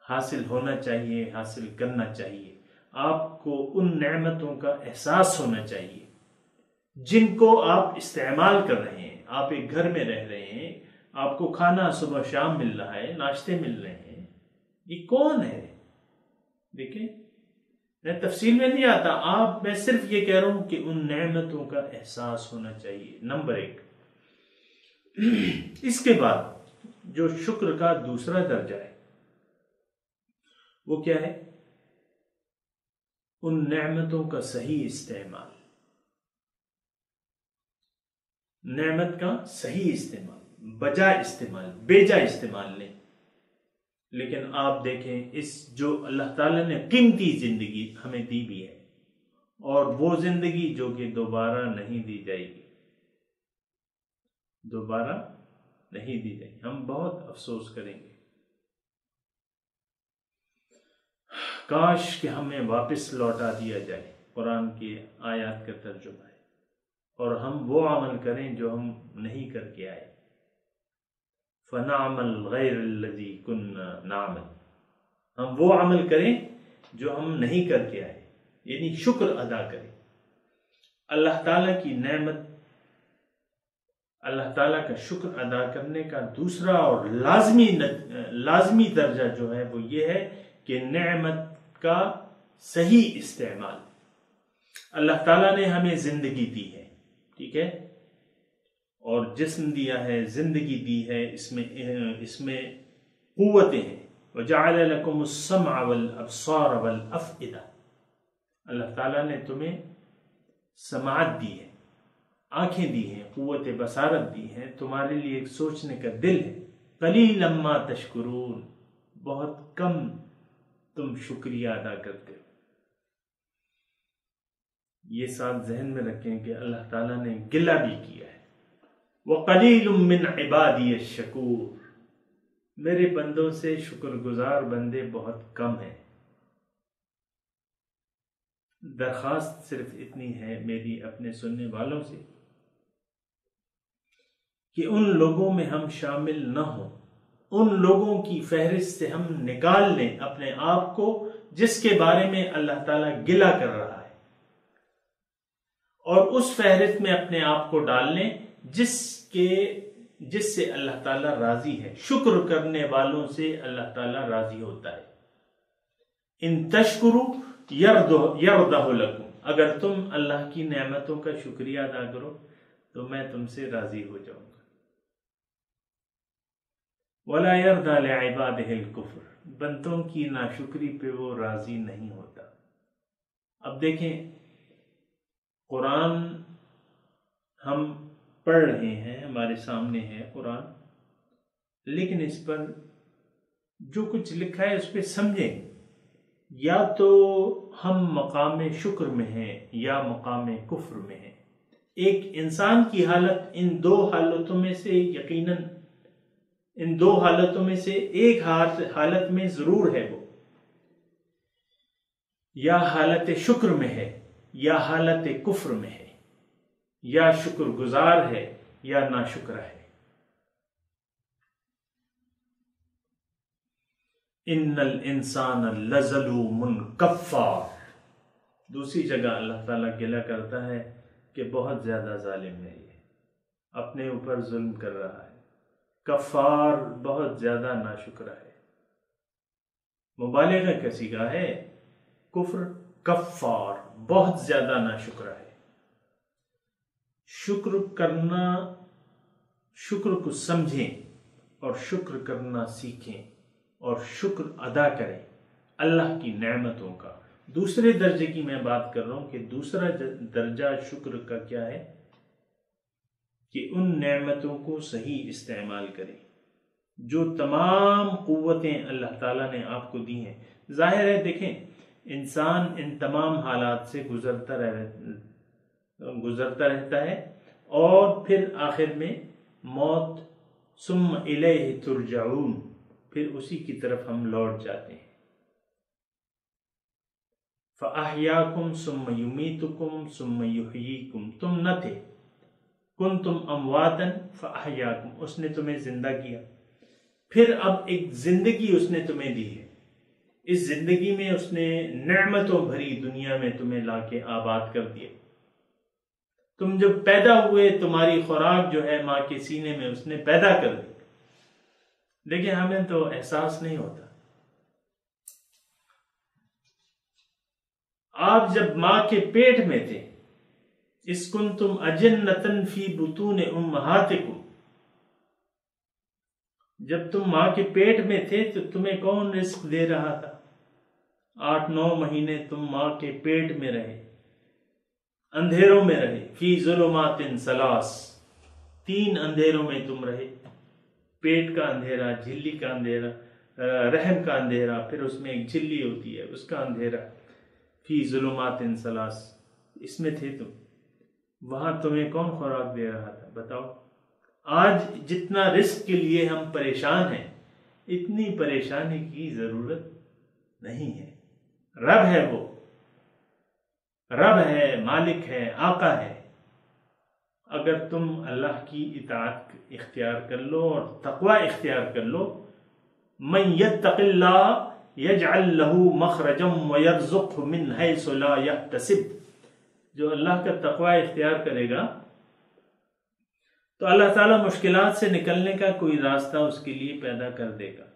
Speaker 1: حاصل ہونا چاہیے، حاصل کرنا چاہیے۔ آپ کو ان نعمتوں کا احساس ہونا چاہیے جن کو آپ استعمال کر رہے ہیں۔ آپ ایک گھر میں رہ رہے ہیں، آپ کو کھانا صبح شام مل رہا ہے، ناشتے مل رہے ہیں، یہ کون ہے؟ دیکھیں، میں تفصیل میں نہیں آتا، میں صرف یہ کہہ رہا ہوں کہ ان نعمتوں کا احساس ہونا چاہیے، نمبر ایک۔ اس کے بعد جو شکر کا دوسرا درجہ ہے وہ کیا ہے؟ ان نعمتوں کا صحیح استعمال، نعمت کا صحیح استعمال۔ بجا استعمال، بیجا استعمال نہیں. لیکن آپ دیکھیں اس جو اللہ تعالیٰ نے قیمتی زندگی ہمیں دی بھی ہے، اور وہ زندگی جو کہ دوبارہ نہیں دی جائے گی، دوبارہ نہیں دی جائے گی. ہم بہت افسوس کریں گے. کاش کہ ہمیں واپس لوٹا دیا جائے قرآن کی آیات کا ترجمہ ہے، اور ہم وہ عمل کریں جو ہم نہیں کر کے آئے. فَنَعْمَلْ غَيْرَ الَّذِي كُنَّا نَعْمَلْ، ہم وہ عمل کریں جو ہم نہیں کر کے آئے، یعنی شکر ادا کریں. اللہ تعالیٰ کی نعمت، اللہ تعالیٰ کا شکر ادا کرنے کا دوسرا اور لازمی درجہ جو ہے وہ یہ ہے کہ نعمت کا صحیح استعمال. اللہ تعالیٰ نے ہمیں زندگی دی ہے، ٹھیک ہے، اور جسم دیا ہے، زندگی دی ہے، اس میں قوتیں ہیں. وَجَعَلَ لَكُمُ السَّمْعَ وَالْأَبْصَارَ وَالْأَفْئِدَةَ، اللہ تعالیٰ نے تمہیں سماعت دی ہے، آنکھیں دی ہیں، قوت بصارت دی ہیں، تمہارے لیے ایک سوچنے کا دل ہے. قَلِيلًا مَا تَشْكُرُونَ، بہت کم تم شکریہ ادا کرتے ہو. یہ ساتھ ذہن میں رکھیں کہ اللہ تعالیٰ نے گلہ بھی کیا ہے. وَقَلِيلٌ مِّنْ عِبَادِيَ الشَّكُورُ، میرے بندوں سے شکر گزار بندے بہت کم ہیں. درخواست صرف اتنی ہے میری اپنے سننے والوں سے کہ ان لوگوں میں ہم شامل نہ ہوں، ان لوگوں کی فہرست سے ہم نکال لیں اپنے آپ کو جس کے بارے میں اللہ تعالیٰ گلہ کر رہا ہے، اور اس فہرست میں اپنے آپ کو ڈال لیں جس سے اللہ تعالیٰ راضی ہے. شکر کرنے والوں سے اللہ تعالیٰ راضی ہوتا ہے. ان تشکروا یرضہ لکم، اگر تم اللہ کی نعمتوں کا شکریہ ادا کرو تو میں تم سے راضی ہو جاؤں گا. وَلَا يَرْضَى لِعِبَادِهِ الْكُفْرَ، بندوں کی ناشکری پہ وہ راضی نہیں ہوتا. اب دیکھیں، قرآن ہم پڑھ رہے ہیں، ہمارے سامنے ہے قرآن، لیکن اس پر جو کچھ لکھا ہے اس پہ سمجھیں. یا تو ہم مقام شکر میں ہیں یا مقام کفر میں ہیں. ایک انسان کی حالت ان دو حالتوں میں سے یقیناً ان دو حالتوں میں سے ایک حالت میں ضرور ہے، وہ یا حالت شکر میں ہے یا حالت کفر میں ہے، یا شکر گزار ہے یا ناشکر ہے. ان الانسان لظلوم کفار، دوسری جگہ اللہ تعالیٰ گلہ کرتا ہے کہ بہت زیادہ ظالم ہے، یہ اپنے اوپر ظلم کر رہا ہے. کفار بہت زیادہ ناشکرہ ہے. مبالغہ کا صیغہ ہے کفر، کفار بہت زیادہ ناشکرہ ہے. شکر کرنا، شکر کو سمجھیں اور شکر کرنا سیکھیں اور شکر ادا کریں اللہ کی نعمتوں کا. دوسرے درجے کی میں بات کر رہا ہوں کہ دوسرا درجہ شکر کا کیا ہے کہ ان نعمتوں کو صحیح استعمال کریں. جو تمام قوتیں اللہ تعالیٰ نے آپ کو دی ہیں، ظاہر ہے دیکھیں انسان ان تمام حالات سے گزرتا رہتا ہے، اور پھر آخر میں موت، ثم الیہ ترجعون، پھر اسی کی طرف ہم لوٹ جاتے ہیں. فَأَحْيَاكُمْ ثُمَّ يُمِيتُكُمْ ثُمَّ يُحْيِيكُمْ، تم نہ تھے، كُنْتُمْ أَمْوَاتًا فَأَحْيَاكُمْ، اس نے تمہیں زندہ کیا، پھر اب ایک زندگی اس نے تمہیں دی ہے. اس زندگی میں اس نے نعمتوں بھری دنیا میں تمہیں لا کے آباد کر دیا. تم جب پیدا ہوئے تمہاری خوراک جو ہے ماں کے سینے میں اس نے پیدا کر دی، لیکن ہمیں تو احساس نہیں ہوتا. آپ جب ماں کے پیٹ میں تھے، اِذْ كُنْتُمْ أَجِنَّةً فِي بُطُونِ أُمَّهَاتِكُمْ، جب تم ماں کے پیٹ میں تھے تو تمہیں کون رزق دے رہا تھا؟ 8-9 مہینے تم ماں کے پیٹ میں رہے، اندھیروں میں رہے. فی ظلمات ثلاث، 3 اندھیروں میں تم رہے. پیٹ کا اندھیرا، جھلی کا اندھیرا، رحم کا اندھیرا، پھر اس میں ایک جھلی ہوتی ہے اس کا اندھیرا، فی ظلمات ثلاث، اس میں تھے تم، وہاں تمہیں کون خوراک دے رہا تھا؟ بتاؤ۔ آج جتنا رزق کے لیے ہم پریشان ہیں اتنی پریشانی کی ضرورت نہیں ہے۔ رب ہے، وہ رب ہے، مالک ہے، آقا ہے۔ اگر تم اللہ کی اطاعت اختیار کر لو اور تقوی اختیار کر لو، من یتق اللہ یجعل له مخرجا ویرزقه من حیث لا یحتسب، جو اللہ کا تقوی اختیار کرے گا تو اللہ تعالیٰ مشکلات سے نکلنے کا کوئی راستہ اس کے لیے پیدا کر دے گا،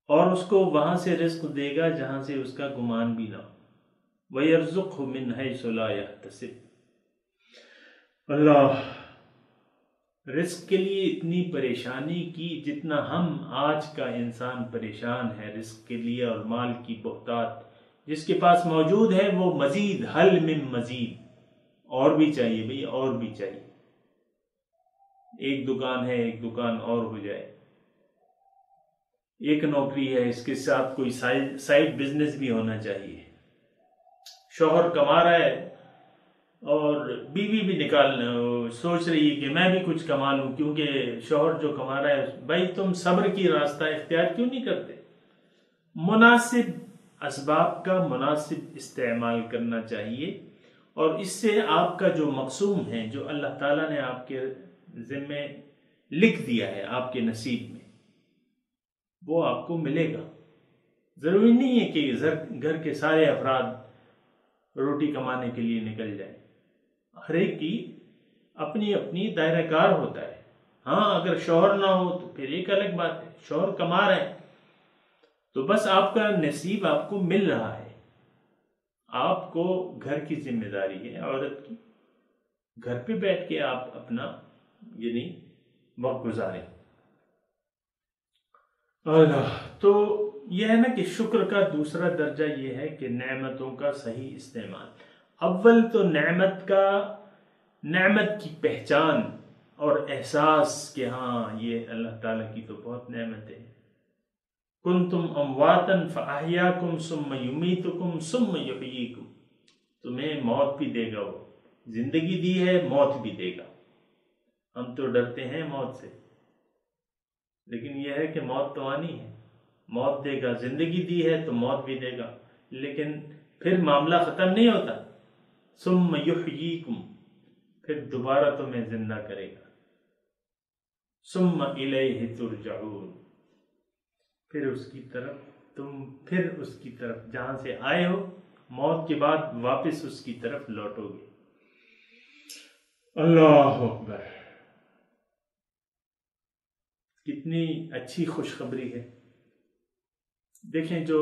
Speaker 1: اور اس کو وہاں سے رزق دے گا جہاں سے اس کا گمان بھی نہ ہو۔ وَيَرْزُقْهُ مِنْ حَيْثُ لَا يَحْتَسِبُ۔ اللہ رزق کے لیے اتنی پریشانی کی جتنا ہم آج کا انسان پریشان ہے رزق کے لیے، اور مال کی بہتات جس کے پاس موجود ہے وہ مزید، حل من مزید، اور بھی چاہیے بھئی، اور بھی چاہیے۔ ایک دکان ہے، ایک دکان اور ہو جائے، ایک نوکری ہے، اس کے ساتھ کوئی سائڈ بزنس بھی ہونا چاہیے۔ شوہر کما رہا ہے اور بیوی بھی سوچ رہی ہے کہ میں بھی کچھ کما لوں، کیونکہ شوہر جو کما رہا ہے، بھائی تم صبر کی راستہ اختیار کیوں نہیں کرتے؟ مناسب اسباب کا مناسب استعمال کرنا چاہیے، اور اس سے آپ کا جو مقسوم ہے، جو اللہ تعالیٰ نے آپ کے ذمے لکھ دیا ہے آپ کے نصیب میں، وہ آپ کو ملے گا۔ ضروری نہیں ہے کہ گھر کے سارے افراد روٹی کمانے کے لیے نکل جائیں، ہر ایک کی اپنی اپنی دائرہ کار ہوتا ہے۔ ہاں اگر شوہر نہ ہو تو پھر ایک الگ بات ہے، شوہر کما رہے ہیں تو بس آپ کا نصیب آپ کو مل رہا ہے، آپ کو گھر کی ذمہ داری ہے عورت کی، گھر پہ بیٹھ کے آپ اپنا یعنی وقت گزاریں۔ اللہ تو یہ ہے نا کہ شکر کا دوسرا درجہ یہ ہے کہ نعمتوں کا صحیح استعمال۔ اول تو نعمت کی پہچان اور احساس کہ ہاں یہ اللہ تعالیٰ کی تو بہت نعمت ہے۔ کنتم امواتا فاحیاکم ثم یمیتکم ثم یحییکم، تمہیں موت بھی دے گا، وہ زندگی دی ہے، موت بھی دے گا۔ ہم تو ڈرتے ہیں موت سے، لیکن یہ ہے کہ موت تو آنی ہے، موت دے گا، زندگی دی ہے تو موت بھی دے گا، لیکن پھر معاملہ ختم نہیں ہوتا۔ ثم یحییکم، پھر دوبارہ تمہیں زندہ کرے گا۔ ثم الیہ ترجعون، پھر اس کی طرف جہاں سے آئے ہو موت کے بعد واپس اس کی طرف لوٹو گے۔ اللہ اکبر، کتنی اچھی خوشخبری ہے۔ دیکھیں جو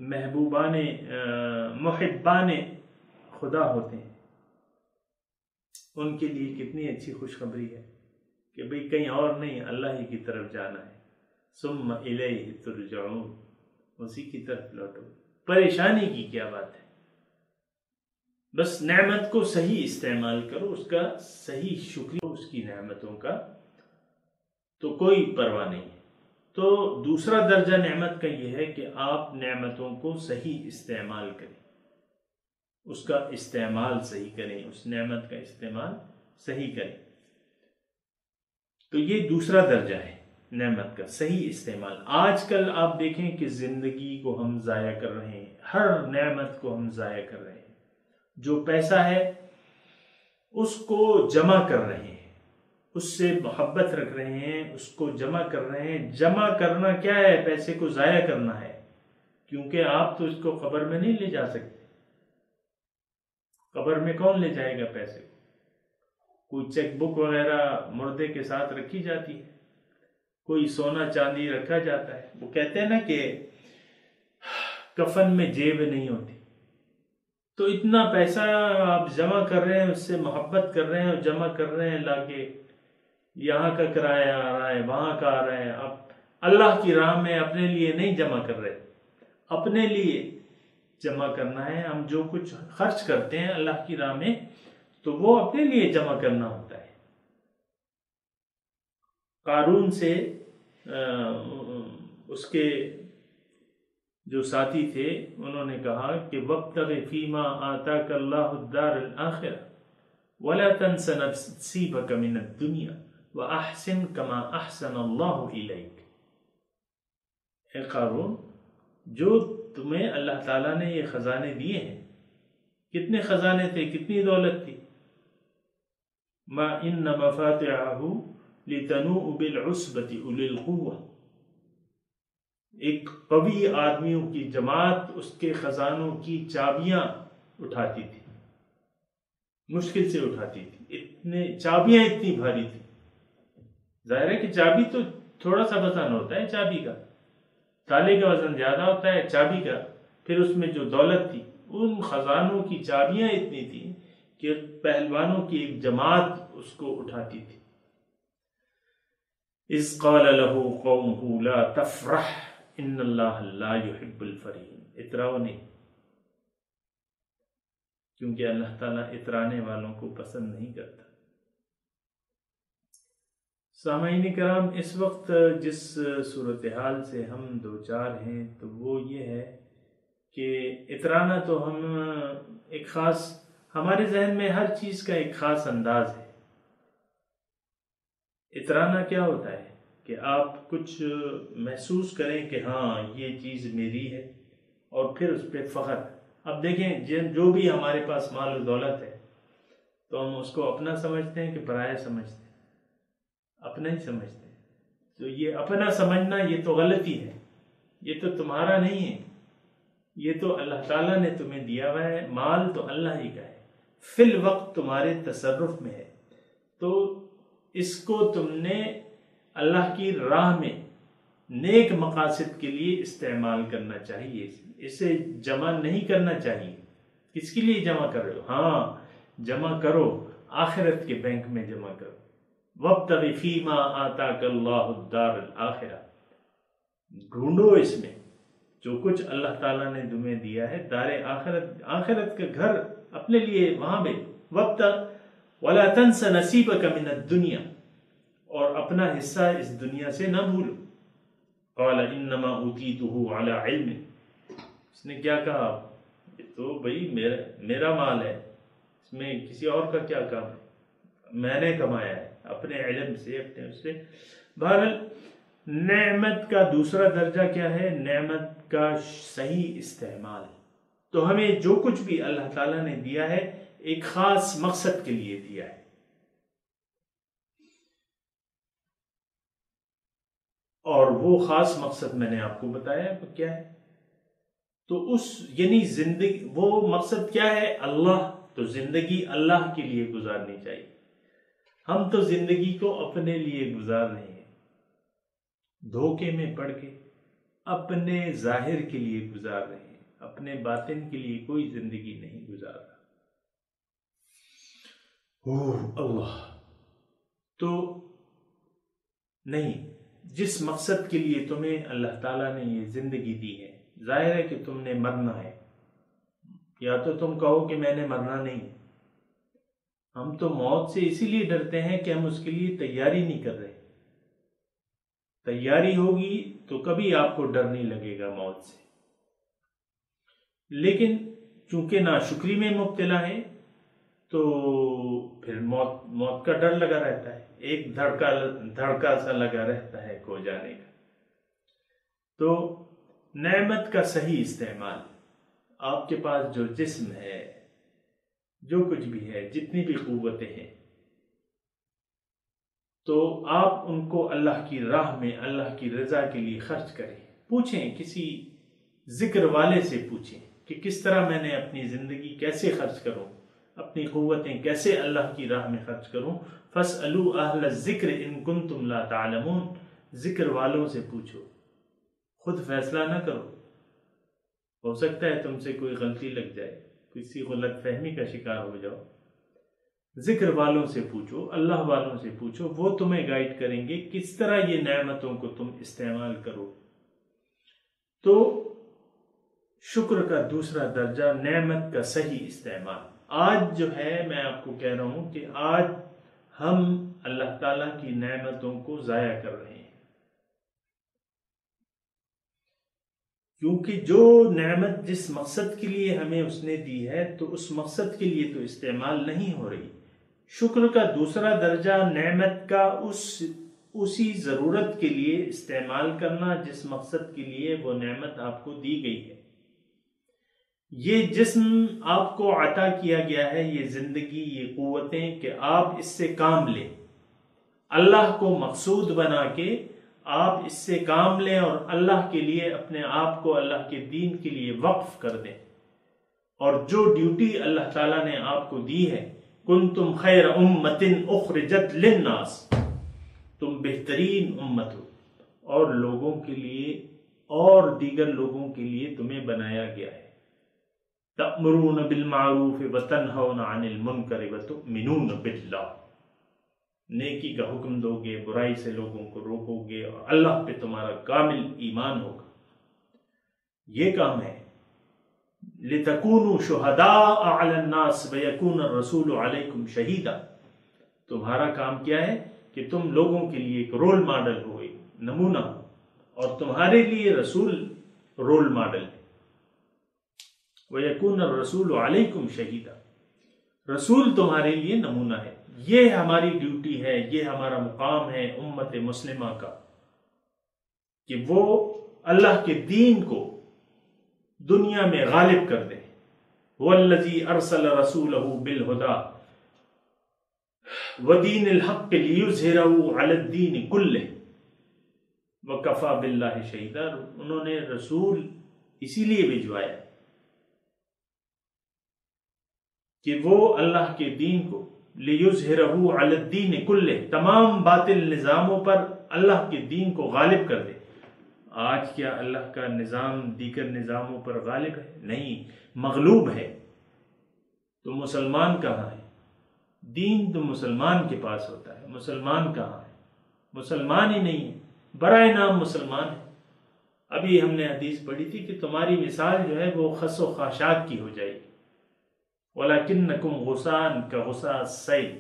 Speaker 1: محبان خدا ہوتے ہیں ان کے لیے کتنی اچھی خوشخبری ہے کہ بھئی کہیں اور نہیں، اللہ ہی کی طرف جانا ہے۔ ثم الیہ ترجعون، اسی کی طرف لوٹو۔ پریشانی کی کیا بات ہے، بس نعمت کو صحیح استعمال کرو، اس کا صحیح شکریہ، اس کی نعمتوں کا تو کوئی پرواہ نہیں ہے۔ تو دوسرا درجہ نعمت کا یہ ہے کہ آپ نعمتوں کو صحیح استعمال کریں، اس کا استعمال صحیح کریں، اس نعمت کا استعمال صحیح کریں۔ تو یہ دوسرا درجہ ہے نعمت کا صحیح استعمال۔ آج کل آپ دیکھیں کہ زندگی کو ہم ضائع کر رہے ہیں، ہر نعمت کو ہم ضائع کر رہے ہیں۔ جو پیسہ ہے اس کو جمع کر رہے ہیں، اس سے محبت رکھ رہے ہیں، اس کو جمع کر رہے ہیں۔ جمع کرنا کیا ہے؟ پیسے کو ضائع کرنا ہے، کیونکہ آپ تو اس کو قبر میں نہیں لے جا سکتے۔ قبر میں کون لے جائے گا پیسے کو؟ کوئی چیک بک وغیرہ مردے کے ساتھ رکھی جاتی ہے، کوئی سونا چاندی رکھا جاتا ہے۔ وہ کہتے ہیں نا کہ کفن میں جیب نہیں ہوتی۔ تو اتنا پیسہ آپ جمع کر رہے ہیں، اس سے محبت کر رہے ہیں اور جمع کر رہے ہیں، لا کے یہاں کا کرایہ آ رہا ہے، وہاں کا آ رہا ہے۔ اب اللہ کی راہ میں اپنے لیے نہیں جمع کر رہے، اپنے لیے جمع کرنا ہے۔ ہم جو کچھ خرچ کرتے ہیں اللہ کی راہ میں تو وہ اپنے لیے جمع کرنا ہوتا ہے۔ قارون سے اس کے جو ساتھی تھے انہوں نے کہا کہ وَابْتَغِ فِيمَا آتَاكَ اللَّهُ الدَّارَ الْآخِرَةَ وَلَا تَنْسَ نَصِيبَكَ مِنَ الدُّنْيَا وَأَحْسِنْ كَمَا أَحْسَنَ اللَّهُ إِلَيْكَ۔ اے قارون، جو تمہیں اللہ تعالیٰ نے یہ خزانے دیے ہیں، کتنے خزانے تھے، کتنی دولت تھی؟ مَا إِنَّ مَفَاتِحَهُ لِتَنُوءَ بِالْعُصْبَةِ أُولِي الْقُوَّةِ، ایک قوی آدمیوں کی جماعت اس کے خزانوں کی چابیاں اٹھاتی تھی، مشکل سے اٹھاتی تھی، چابیاں اتنی بھاری تھی۔ ظاہر ہے کہ چابی تو تھوڑا سا وزن ہوتا ہے چابی کا، تالے کا وزن زیادہ ہوتا ہے چابی کا، پھر اس میں جو دولت تھی، ان خزانوں کی چابیاں اتنی تھیں کہ پہلوانوں کی ایک جماعت اس کو اٹھاتی تھی۔ اذ قال له قومه لا تفرح ان اللہ لا يحب الفرحین، اتراؤ نہیں، کیونکہ اللہ تعالیٰ اترانے والوں کو پسند نہیں کرتا۔ سامعین کرام، اس وقت جس صورتحال سے ہم دوچار ہیں تو وہ یہ ہے کہ اترانا تو ہم ایک خاص، ہمارے ذہن میں ہر چیز کا ایک خاص انداز ہے۔ اترانا کیا ہوتا ہے کہ آپ کچھ محسوس کریں کہ ہاں یہ چیز میری ہے، اور پھر اس پہ فخر۔ اب دیکھیں جو بھی ہمارے پاس مال و دولت ہے تو ہم اس کو اپنا سمجھتے ہیں کہ پرایا سمجھتے ہیں؟ اپنا ہی سمجھتے ہیں۔ تو یہ اپنا سمجھنا یہ تو غلطی ہے، یہ تو تمہارا نہیں ہے، یہ تو اللہ تعالیٰ نے تمہیں دیا ہوا ہے، مال تو اللہ ہی کا ہے، فی الوقت تمہارے تصرف میں ہے، تو اس کو تم نے اللہ کی راہ میں نیک مقاصد کے لیے استعمال کرنا چاہیے، اسے جمع نہیں کرنا چاہیے۔ کس کے لیے جمع کر رہے ہو؟ ہاں جمع کرو، آخرت کے بینک میں جمع کرو۔ وَابْتَغِ فِيمَا آتَاكَ اللَّهُ الدَّارَ الْآخِرَةَ، ڈھونڈو اس میں جو کچھ اللہ تعالیٰ نے تمہیں دیا ہے، دار آخرت کا گھر اپنے لیے وہاں میں، وَابْتَغِ وَلَا تَنْسَ نَصِيبَكَ مِنَ الدُّنْيَا، اور اپنا حصہ اس دنیا سے نہ بھولو۔ قَالَ إِنَّمَا أُوتِيتُهُ عَلَى عِلْمٍ، اس نے کیا کہا؟ یہ تو بھئی میرا مال ہے، اس میں کسی اور کا کیا کام ہے، میں نے کمایا ہے اپنے علم سے، اپنے اس سے۔ بہرحال نعمت کا دوسرا درجہ کیا ہے؟ نعمت کا صحیح استعمال۔ تو ہمیں جو کچھ بھی اللہ تعالیٰ نے دیا ہے ایک خاص مقصد کے لیے دیا ہے، اور وہ خاص مقصد میں نے آپ کو بتایا کیا ہے۔ تو یعنی زندگی، وہ مقصد کیا ہے؟ اللہ، تو زندگی اللہ کے لیے گزارنی چاہیے۔ ہم تو زندگی کو اپنے لیے گزار رہے ہیں، دھوکے میں پڑ کے اپنے ظاہر کے لیے گزار رہے ہیں، اپنے باطن کے لیے کوئی زندگی نہیں گزار رہا۔ اللہ تو نہیں، جس مقصد کے لیے تمہیں اللہ تعالیٰ نے یہ زندگی دی ہے، ظاہر ہے کہ تم نے مرنا ہے، یا تو تم کہو کہ میں نے مرنا نہیں۔ ہم تو موت سے اسی لیے ڈرتے ہیں کہ ہم اس کے لیے تیاری نہیں کر رہے۔ تیاری ہوگی تو کبھی آپ کو ڈر نہیں لگے گا موت سے، لیکن چونکہ ناشکری میں مبتلا ہے تو پھر موت کا ڈر لگا رہتا ہے، ایک دھڑکا سا لگا رہتا ہے کھو جانے کا۔ تو نعمت کا صحیح استعمال، آپ کے پاس جو جسم ہے، جو کچھ بھی ہے، جتنی بھی قوتیں ہیں، تو آپ ان کو اللہ کی راہ میں اللہ کی رضا کے لیے خرچ کریں۔ پوچھیں، کسی ذکر والے سے پوچھیں کہ کس طرح میں نے اپنی زندگی کیسے خرچ کروں، اپنی قوتیں کیسے اللہ کی راہ میں خرچ کروں۔ فَاسْأَلُوا أَهْلَ الذِّكْرِ إِن كُنتُمْ لَا تَعْلَمُونَ، ذکر والوں سے پوچھو، خود فیصلہ نہ کرو، ہو سکتا ہے تم سے کوئی غلطی لگ جائے، کسی غلط فہمی کا شکار ہو جاؤ۔ ذکر والوں سے پوچھو، اللہ والوں سے پوچھو، وہ تمہیں گائیڈ کریں گے کس طرح یہ نعمتوں کو تم استعمال کرو۔ تو شکر کا دوسرا درجہ نعمت کا صحیح استعمال۔ آج جو ہے، میں آپ کو کہہ رہا ہوں کہ آج ہم اللہ تعالیٰ کی نعمتوں کو ضائع کر رہے ہیں، کیونکہ جو نعمت جس مقصد کے لیے ہمیں اس نے دی ہے تو اس مقصد کے لیے تو استعمال نہیں ہو رہی۔ شکر کا دوسرا درجہ نعمت کا اسی ضرورت کے لیے استعمال کرنا جس مقصد کے لیے وہ نعمت آپ کو دی گئی ہے۔ یہ جسم آپ کو عطا کیا گیا ہے، یہ زندگی، یہ قوتیں، کہ آپ اس سے کام لیں، اللہ کو مقصود بنا کے آپ اس سے کام لیں اور اللہ کے لیے اپنے آپ کو اللہ کے دین کے لیے وقف کر دیں۔ اور جو ڈیوٹی اللہ تعالیٰ نے آپ کو دی ہے، کنتم خیر امت اخرجت للناس، تم بہترین امت ہو اور لوگوں کے لیے اور دیگر لوگوں کے لیے تمہیں بنایا گیا ہے۔ تأمرون بالمعروف وتنہون عن المنکر وتؤمنون باللہ، نیکی کا حکم دو گے، برائی سے لوگوں کو روکو گے اور اللہ پہ تمہارا کامل ایمان ہوگا۔ یہ کام ہے۔ لِتَكُونُوا شُهَدَاءَ عَلَى النَّاسِ وَيَكُونَ الرَّسُولُ عَلَيْكُمْ شَهِيدًا، تمہارا کام کیا ہے کہ تم لوگوں کے لیے ایک رول ماڈل ہو، ایک نمونہ ہو، اور تمہارے لیے رسول رول ماڈل ہے۔ وَيَكُونَ الرَّسُولُ عَلَيْكُمْ شَهِيدًا، رسول تمہارے لیے نمونہ ہے۔ یہ ہماری ڈیوٹی ہے، یہ ہمارا مقام ہے امت مسلمہ کا، کہ وہ اللہ کے دین کو دنیا میں غالب کر دے۔ وَالَّذِي أَرْسَلَ رَسُولَهُ بِالْهُدَى وَدِينِ الْحَقِّ لِيُظْهِرَهُ عَلَى الدِّينِ كُلِّهِ وَكَفَى بِاللَّهِ شَهِيدًا، انہوں نے رسول اسی لیے بھجوایا کہ وہ اللہ کے دین کو لِيُظْهِرَهُ عَلَى الدِّينِ كُلِّهِ، تمام باطل نظاموں پر اللہ کے دین کو غالب کر دے۔ آج کیا اللہ کا نظام دیگر نظاموں پر غالب ہے؟ نہیں، مغلوب ہے۔ تو مسلمان کہاں ہے؟ دین تو مسلمان کے پاس ہوتا ہے، مسلمان کہاں ہے؟ مسلمان ہی نہیں ہے، برائے نام مسلمان ہے۔ ابھی ہم نے حدیث پڑھی تھی کہ تمہاری مثال جو ہے وہ خس و خاشاک کی ہو جائے گی۔ وَلَكِنَّكُمْ غُصَاءً كَغُصَاءِ السَّيْلِ،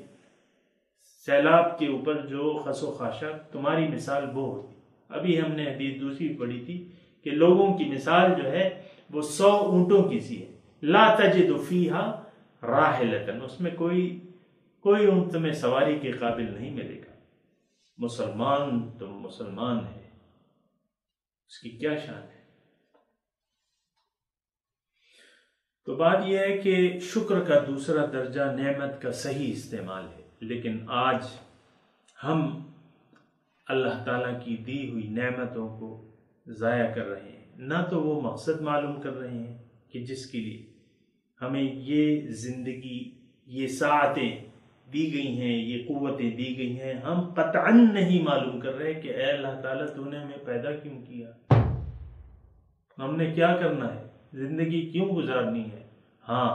Speaker 1: سیلاب کے اوپر جو خس و خاشاک، تمہاری مثال وہ ہوتی۔ ابھی ہم نے حدیث دوسری پڑھی تھی کہ لوگوں کی مثال جو ہے وہ 100 اونٹوں کی سی ہے، لا تجد فیہا راحلۃ، اس میں کوئی اونٹ تمہیں سواری کے قابل نہیں ملے گا۔ مسلمان تو مسلمان ہے، اس کی کیا شان ہے؟ تو بات یہ ہے کہ شکر کا دوسرا درجہ نعمت کا صحیح استعمال ہے، لیکن آج ہم اللہ تعالیٰ کی دی ہوئی نعمتوں کو ضائع کر رہے ہیں، نہ تو وہ مقصد معلوم کر رہے ہیں کہ جس کے لیے ہمیں یہ زندگی، یہ ساعتیں دی گئی ہیں، یہ قوتیں دی گئی ہیں، ہم قطعاً نہیں معلوم کر رہے کہ اے اللہ تعالیٰ تو نے ہمیں پیدا کیوں کیا، ہم نے کیا کرنا ہے، زندگی کیوں گزارنی ہے۔ ہاں،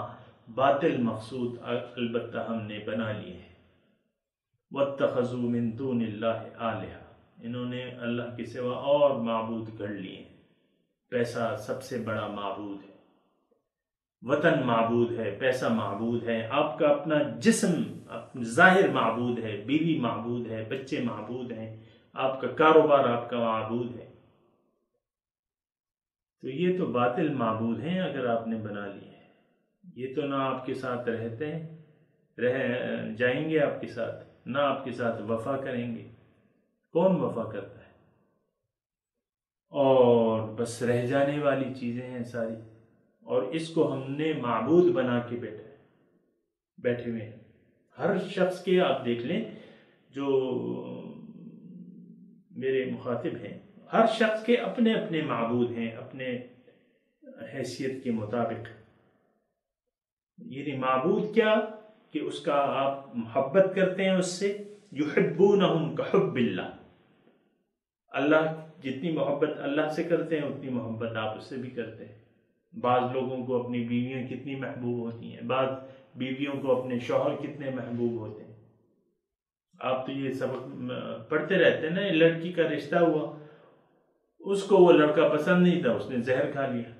Speaker 1: باطل مقصود البتہ ہم نے بنا لیے ہیں۔ وَاتَّخَذُوا مِن دُونِ اللَّهِ آلِهَةً، انہوں نے اللہ کے سوا اور معبود گھڑ لیے ہیں۔ پیسہ سب سے بڑا معبود ہے، وطن معبود ہے، پیسہ معبود ہے، آپ کا اپنا جسم ظاہر معبود ہے، بیوی معبود ہے، بچے معبود ہیں، آپ کا کاروبار آپ کا معبود ہے۔ تو یہ تو باطل معبود ہیں اگر آپ نے بنا لیے ہیں۔ یہ تو نہ آپ کے ساتھ رہتے ہیں، جائیں گے آپ کے ساتھ، نہ آپ کے ساتھ وفا کریں گے۔ کون وفا کرتا ہے؟ اور بس رہ جانے والی چیزیں ہیں ساری، اور اس کو ہم نے معبود بنا کے بیٹھے ہوئے ہیں۔ ہر شخص کے آپ دیکھ لیں جو میرے مخاطب ہیں، ہر شخص کے اپنے اپنے معبود ہیں، اپنے حیثیت کے مطابق۔ یعنی معبود کیا کہ اس کا آپ محبت کرتے ہیں اس سے، یحبونہم کحب اللہ، اللہ جتنی محبت اللہ سے کرتے ہیں اتنی محبت آپ اس سے بھی کرتے ہیں۔ بعض لوگوں کو اپنی بیویاں کتنی محبوب ہوتی ہیں، بعض بیویوں کو اپنے شوہر کتنے محبوب ہوتے ہیں۔ آپ تو یہ سبق پڑھتے رہتے ہیں نا، لڑکی کا رشتہ ہوا، اس کو وہ لڑکا پسند نہیں تھا، اس نے زہر کھا لیا۔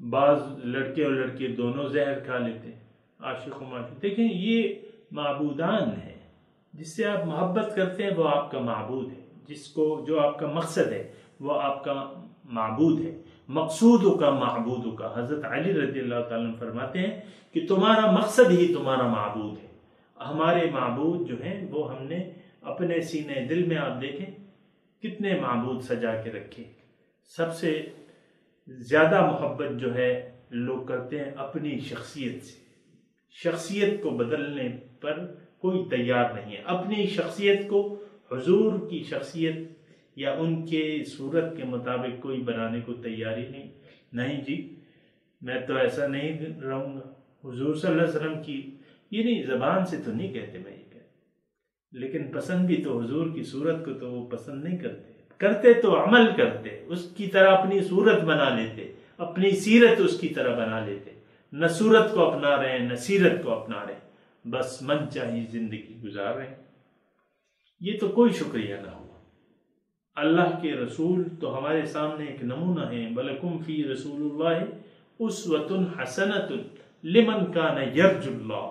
Speaker 1: بعض لڑکے اور لڑکی دونوں زہر کھا لیتے ہیں، عاشق و معشوق، دیکھیں یہ معبودان ہیں، جس سے آپ محبت کرتے ہیں وہ آپ کا معبود ہے، جو آپ کا مقصد ہے وہ آپ کا معبود ہے، مقصود کا معبود کا۔ حضرت علی رضی اللہ تعالیٰ عنہ فرماتے ہیں کہ تمہارا مقصد ہی تمہارا معبود ہے۔ ہمارے معبود جو ہیں وہ ہم نے اپنے سینے دل میں، آپ دیکھیں کتنے معبود سجا کے رکھے۔ سب سے زیادہ محبت جو ہے لوگ کرتے ہیں اپنی شخصیت سے، شخصیت کو بدلنے پر کوئی تیار نہیں ہے، اپنی شخصیت کو حضور کی شخصیت یا ان کے صورت کے مطابق کوئی بنانے کو تیاری نہیں جی میں تو ایسا نہیں رہوں گا، حضور صلی اللہ علیہ وسلم کی، یہ نہیں زبان سے تو نہیں کہتے میں یہ کہتے، لیکن پسند بھی تو حضور کی صورت کو تو وہ پسند نہیں کرتے تو عمل کرتے، اس کی طرح اپنی صورت بنا لیتے، اپنی سیرت اس کی طرح بنا لیتے، نہ صورت کو اپنا رہے ہیں نہ سیرت کو اپنا رہے ہیں، بس من چاہی زندگی گزار رہے ہیں۔ یہ تو کوئی شکریہ نہ ہوا۔ اللہ کے رسول تو ہمارے سامنے ایک نمونہ ہیں، وَلَكُمْ فِي رَسُولُ اللَّهِ أُسْوَةٌ حَسَنَةٌ لِمَنْ كَانَ يَرْجُو اللَّهَ،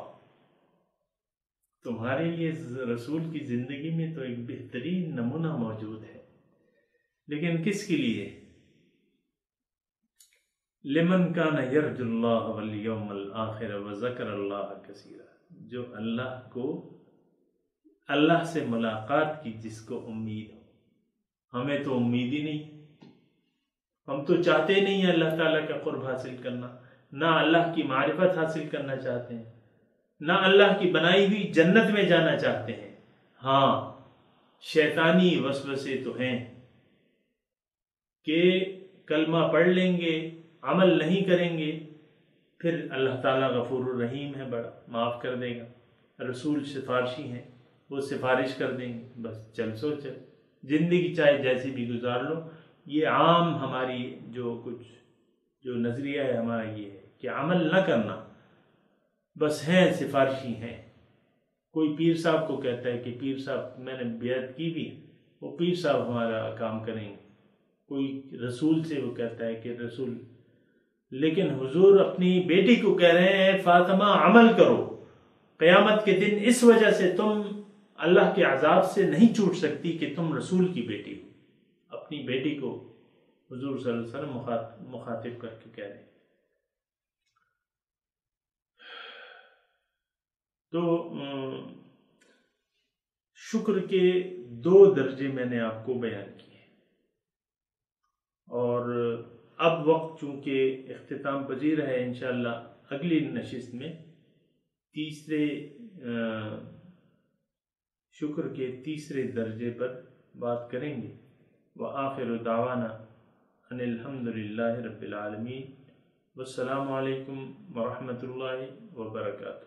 Speaker 1: تمہارے لیے رسول کی زندگی میں تو ایک بہترین نمونہ موجود ہے، لیکن کس کے لیے؟ لِمَنْ كَانَ يَرْجُو اللَّهَ وَالْيَوْمَ الْآخِرَ وَذَكَرَ اللَّهَ كَثِيرًا، جو اللہ سے ملاقات کی جس کو امید ہو۔ ہمیں تو امید ہی نہیں، ہم تو چاہتے نہیں ہیں اللہ تعالیٰ کا قرب حاصل کرنا، نہ اللہ کی معرفت حاصل کرنا چاہتے ہیں، نہ اللہ کی بنائی ہوئی جنت میں جانا چاہتے ہیں۔ ہاں شیطانی وسوسے تو ہیں کہ کلمہ پڑھ لیں گے، عمل نہیں کریں گے، پھر اللہ تعالیٰ غفور الرحیم ہے، بڑا معاف کر دے گا، رسول سفارشی ہیں، وہ سفارش کر دیں گے، بس چل سو چل، زندگی چاہے جیسی بھی گزار لو۔ یہ عام ہماری جو نظریہ ہے ہمارا یہ ہے کہ عمل نہ کرنا، بس ہیں سفارشی ہیں۔ کوئی پیر صاحب کو کہتا ہے کہ پیر صاحب میں نے بیعت کی بھی، وہ پیر صاحب ہمارا کام کریں گے، کوئی رسول سے وہ کہتا ہے کہ رسول، لیکن حضور اپنی بیٹی کو کہہ رہے ہیں فاطمہ عمل کرو، قیامت کے دن اس وجہ سے تم اللہ کے عذاب سے نہیں چھوٹ سکتی کہ تم رسول کی بیٹی ہو۔ اپنی بیٹی کو حضور صلی اللہ علیہ وسلم مخاطب کر کے کہہ رہے ہیں۔ تو شکر کے 2 درجے میں نے آپ کو بیان کیے، اور اب وقت چونکہ اختتام پذیر ہے، انشاءاللہ اگلی نشست میں تیسرے شکر کے تیسرے درجے پر بات کریں گے۔ وآخر دعوانا ان الحمدللہ رب العالمین، والسلام علیکم ورحمۃ اللہ وبرکاتہ۔